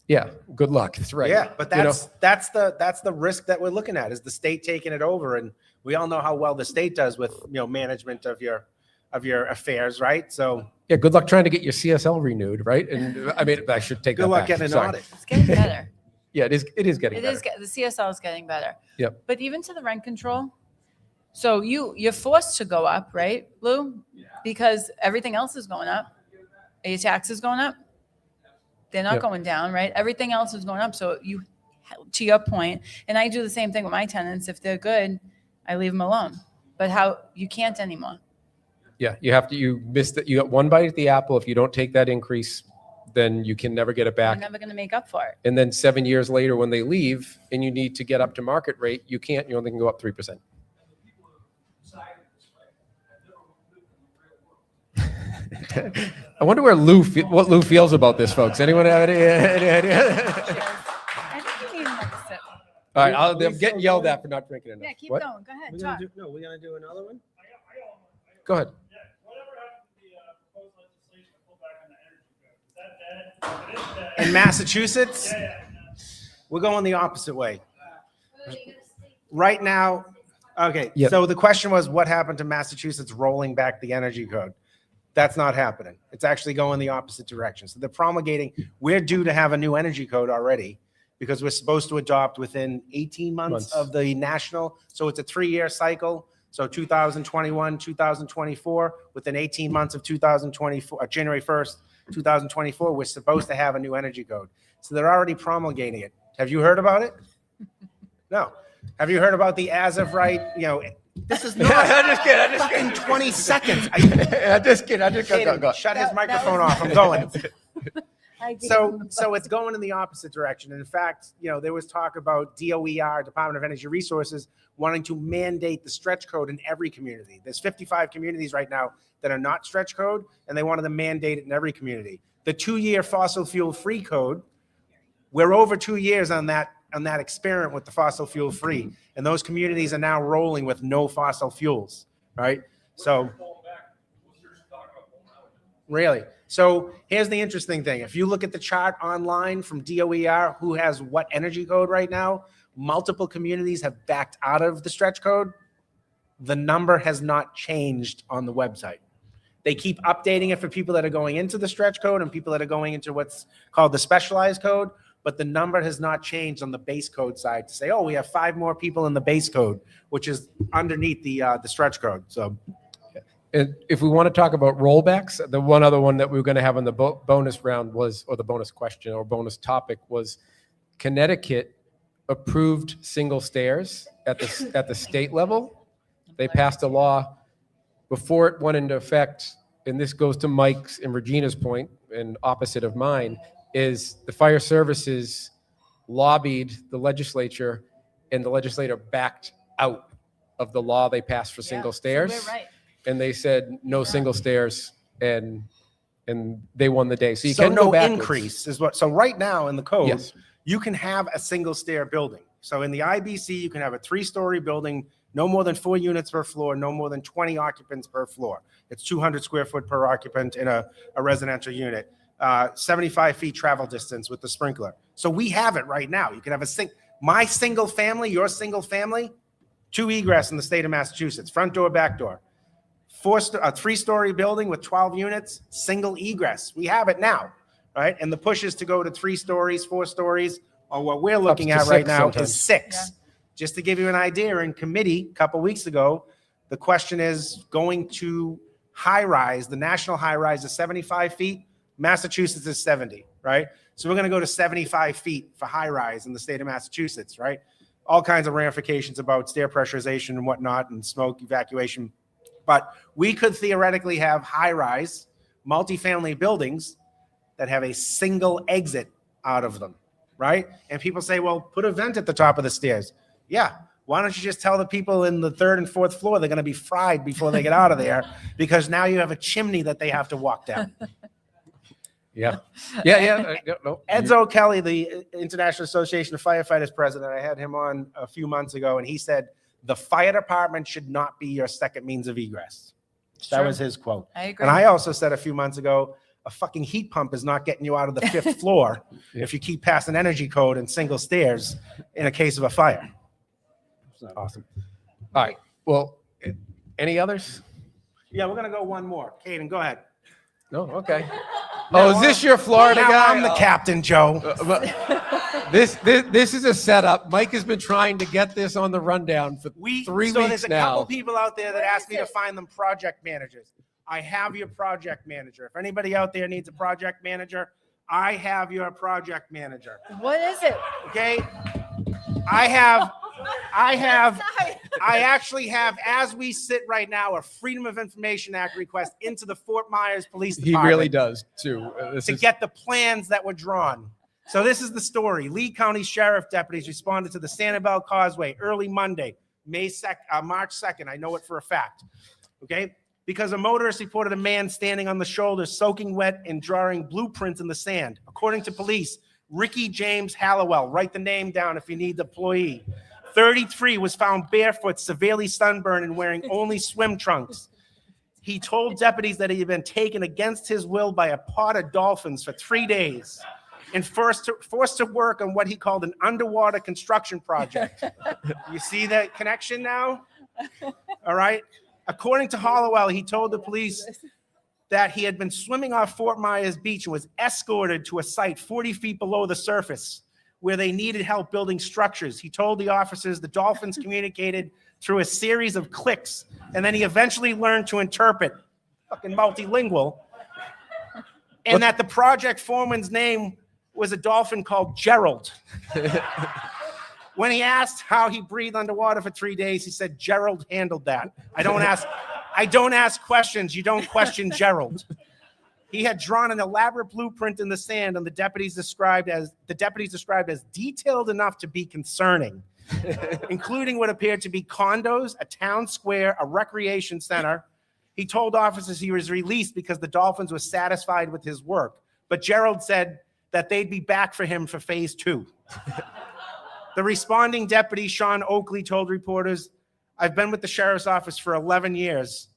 Yeah, good luck. That's right. Yeah, but that's the risk that we're looking at, is the state taking it over. And we all know how well the state does with, management of your affairs, right? So Yeah, good luck trying to get your CSL renewed, right? And I should take good that luck back. getting an Sorry. audit. It's getting better. Yeah, it is getting It better. is, the CSL is getting better. Yep. But even to the rent control, so you're forced to go up, right, Lou? Because everything else is going up. Are your taxes going up? They're not Yep. going down, right? Everything else is going up. So to your point, and I do the same thing with my tenants. If they're good, I leave them alone. But you can't anymore. Yeah, you missed it. You got one bite at the apple. If you don't take that increase, then you can never get it You're back. never going to make up for it. And then 7 years later, when they leave and you need to get up to market rate, you can't. You only can go up 3%. I wonder what Lou feels about this, folks. Anyone have any idea? I think you need another sip. All right, I'm getting yelled at for not drinking enough. Yeah, keep What? going. Go ahead. We're Talk. we're gonna do another one? Go ahead. Yeah, whatever happened to the proposed legislation to pull back on the energy code? Is that dead? If it is dead. In Massachusetts, Yeah. we're going the opposite way. Right now, okay, Yep. so the question was, what happened to Massachusetts rolling back the energy code? That's not happening. It's actually going the opposite direction. So they're promulgating, we're due to have a new energy code already because we're supposed to adopt within 18 months Months. of the national. So it's a 3-year cycle. So 2021, 2024, within 18 months of 2024, January 1st, 2024, we're supposed to have a new energy code. So they're already promulgating it. Have you heard about it? No. Have you heard about the as of right, this is not I'm just kidding. I'm just fucking kidding. 20 seconds. I'm just kidding. I'm just Kaden, go. shut his That microphone was- off. I'm going. I gave So, him the so it's going in the opposite direction. And in fact, there was talk about DOER, Department of Energy Resources, wanting to mandate the stretch code in every community. There's 55 communities right now that are not stretch code, and they wanted to mandate it in every community. The 2-year fossil fuel free code, we're over 2 years on that experiment with the fossil fuel free, and those communities are now rolling with no fossil fuels, right? So. Really? So here's the interesting thing. If you look at the chart online from DOER, who has what energy code right now, multiple communities have backed out of the stretch code. The number has not changed on the website. They keep updating it for people that are going into the stretch code and people that are going into what's called the specialized code, but the number has not changed on the base code side to say, oh, we have 5 more people in the base code, which is underneath the stretch code. So. And if we want to talk about rollbacks, the one other one that we were going to have on the bonus round was, or the bonus question or bonus topic was, Connecticut approved single stairs at the state level. They passed a law before it went into effect, and this goes to Mike's and Regina's point, and opposite of mine, is the fire services lobbied the legislature, and the legislator backed out of the law they passed for single So stairs. we're right. And they said no single stairs, and they won the day. So you So can go no backwards. increase is what, so right now in the code, Yes. you can have a single stair building. So in the IBC, you can have a 3-story building, no more than 4 units per floor, no more than 20 occupants per floor. It's 200 square foot per occupant in a residential unit. 75 feet travel distance with the sprinkler. So we have it right now. You can have my single family, your single family, 2 egress in the state of Massachusetts, front door, back door. A 3-story building with 12 units, single egress. We have it now, right? And the push is to go to 3 stories, 4 stories, or what we're looking to at right 6 now sometimes. is 6. Just to give you an idea, in committee a couple weeks ago, the question is going to high rise. The national high rise is 75 feet. Massachusetts is 70, right? So we're going to go to 75 feet for high rise in the state of Massachusetts, right? All kinds of ramifications about stair pressurization and whatnot and smoke evacuation. But we could theoretically have high-rise, multifamily buildings that have a single exit out of them, right? And people say, well, put a vent at the top of the stairs. Yeah. Why don't you just tell the people in the 3rd and 4th floor they're going to be fried before they get out of there because now you have a chimney that they have to walk down. Yeah. No. Edzo Kelly, the International Association of Firefighters president, I had him on a few months ago, and he said, the fire department should not be your second means of egress. That Sure. was his quote. I agree. And I also said a few months ago, a fucking heat pump is not getting you out of the 5th floor if you keep passing energy code and single stairs in a case of a fire. Awesome. All right. Well, any others? Yeah, we're going to go one more. Kaden, go ahead. No. Okay. Oh, is this your Florida Now guy? I'm the captain, Joe. This is a setup. Mike has been trying to get this on the rundown for 3 So weeks there's a couple now. people out there that What asked is me to it? find them project managers. I have your project manager. If anybody out there needs a project manager, I have your project manager. What is it? Okay? I actually have, as we sit right now, a Freedom of Information Act request into the Fort Myers Police He Department. really does too. This To is get the plans that were drawn. So this is the story. Lee County Sheriff deputies responded to the Sanibel Causeway early Monday, March 2nd. I know it for a fact. Okay? Because a motorist reported a man standing on the shoulder, soaking wet and drawing blueprints in the sand. According to police, Ricky James Hallowell. Write the name down if you need the employee. 33 was found barefoot, severely sunburned, and wearing only swim trunks. He told deputies that he had been taken against his will by a pod of dolphins for 3 days and forced to work on what he called an underwater construction project. You see that connection now? All right. According to Hollowell, he told the police that he had been swimming off Fort Myers Beach and was escorted to a site 40 feet below the surface where they needed help building structures. He told the officers the dolphins communicated through a series of clicks, and then he eventually learned to interpret, fucking multilingual, and that the project foreman's name was a dolphin called Gerald. When he asked how he breathed underwater for 3 days, he said, Gerald handled that. I don't ask questions. You don't question Gerald. He had drawn an elaborate blueprint in the sand, and the deputies described as detailed enough to be concerning, including what appeared to be condos, a town square, a recreation center. He told officers he was released because the Dolphins were satisfied with his work, but Gerald said that they'd be back for him for phase 2. The responding deputy, Sean Oakley, told reporters, I've been with the sheriff's office for 11 years.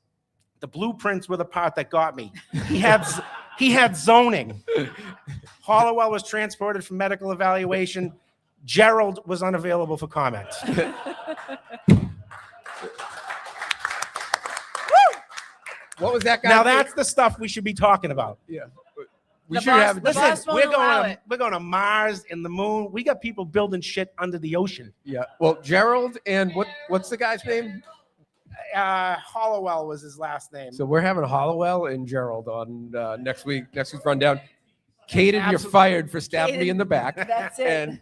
The blueprints were the part that got me. He had zoning. Hollowell was transported for medical evaluation. Gerald was unavailable for comment. What was that guy? Now that's the stuff we should be talking about. Yeah. We The should boss- have. the boss won't allow it. We're going to Mars and the moon. We got people building shit under the ocean. Yeah. Well, Gerald and what's the guy's name? Hollowell was his last name. So we're having Hollowell and Gerald on next week's rundown. Caden, you're Absolutely. fired for stabbing me Caden, in the back. That's it. And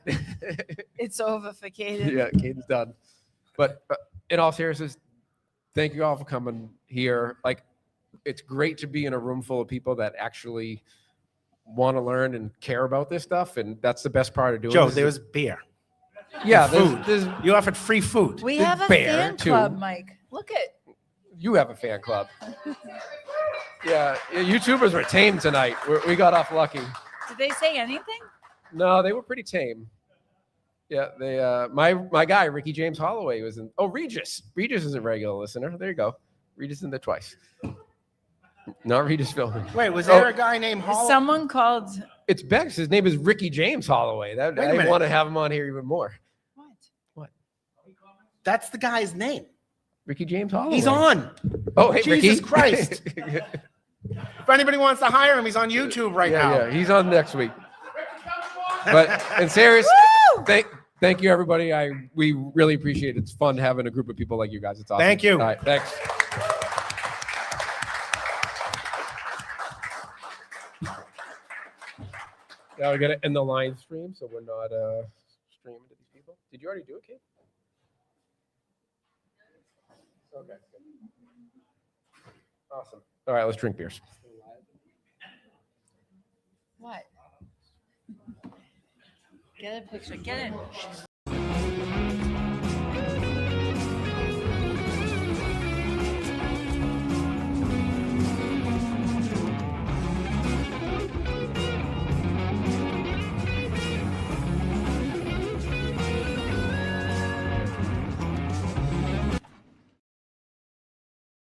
It's over for Caden. yeah, Caden's done. But in all seriousness, thank you all for coming here. Like, it's great to be in a room full of people that actually want to learn and care about this stuff, and that's the best part of doing Joe, this. there was beer. Yeah, food. there's You offered free food. We There's have a bear, fan too. club, Mike. Look at. you have a fan club. Yeah, YouTubers were tame tonight. We got off lucky. Did they say anything? No, they were pretty tame. Yeah, they my guy Ricky James Holloway was in. Oh, Regis is a regular listener. There you go. Regis in there twice. Not Regis filming. Wait, was there a guy named Hollowell? Someone called. It's Bex. His name is Ricky James Holloway. Wait a I minute. want to have him on here even more. What? That's the guy's name. Ricky James Holloway. He's on. Oh, hey, Jesus Ricky. Christ. If anybody wants to hire him, he's on YouTube right now. Yeah, he's on next week. But in serious, Woo! thank you everybody. We really appreciate it. It's fun having a group of people like you guys. It's awesome. Thank you. All right, thanks. Now we got to end the live stream, so we're not streaming to these people. Did you already do it, Kate? Okay. Awesome. All right, let's drink beers. What? Get a picture. Get it.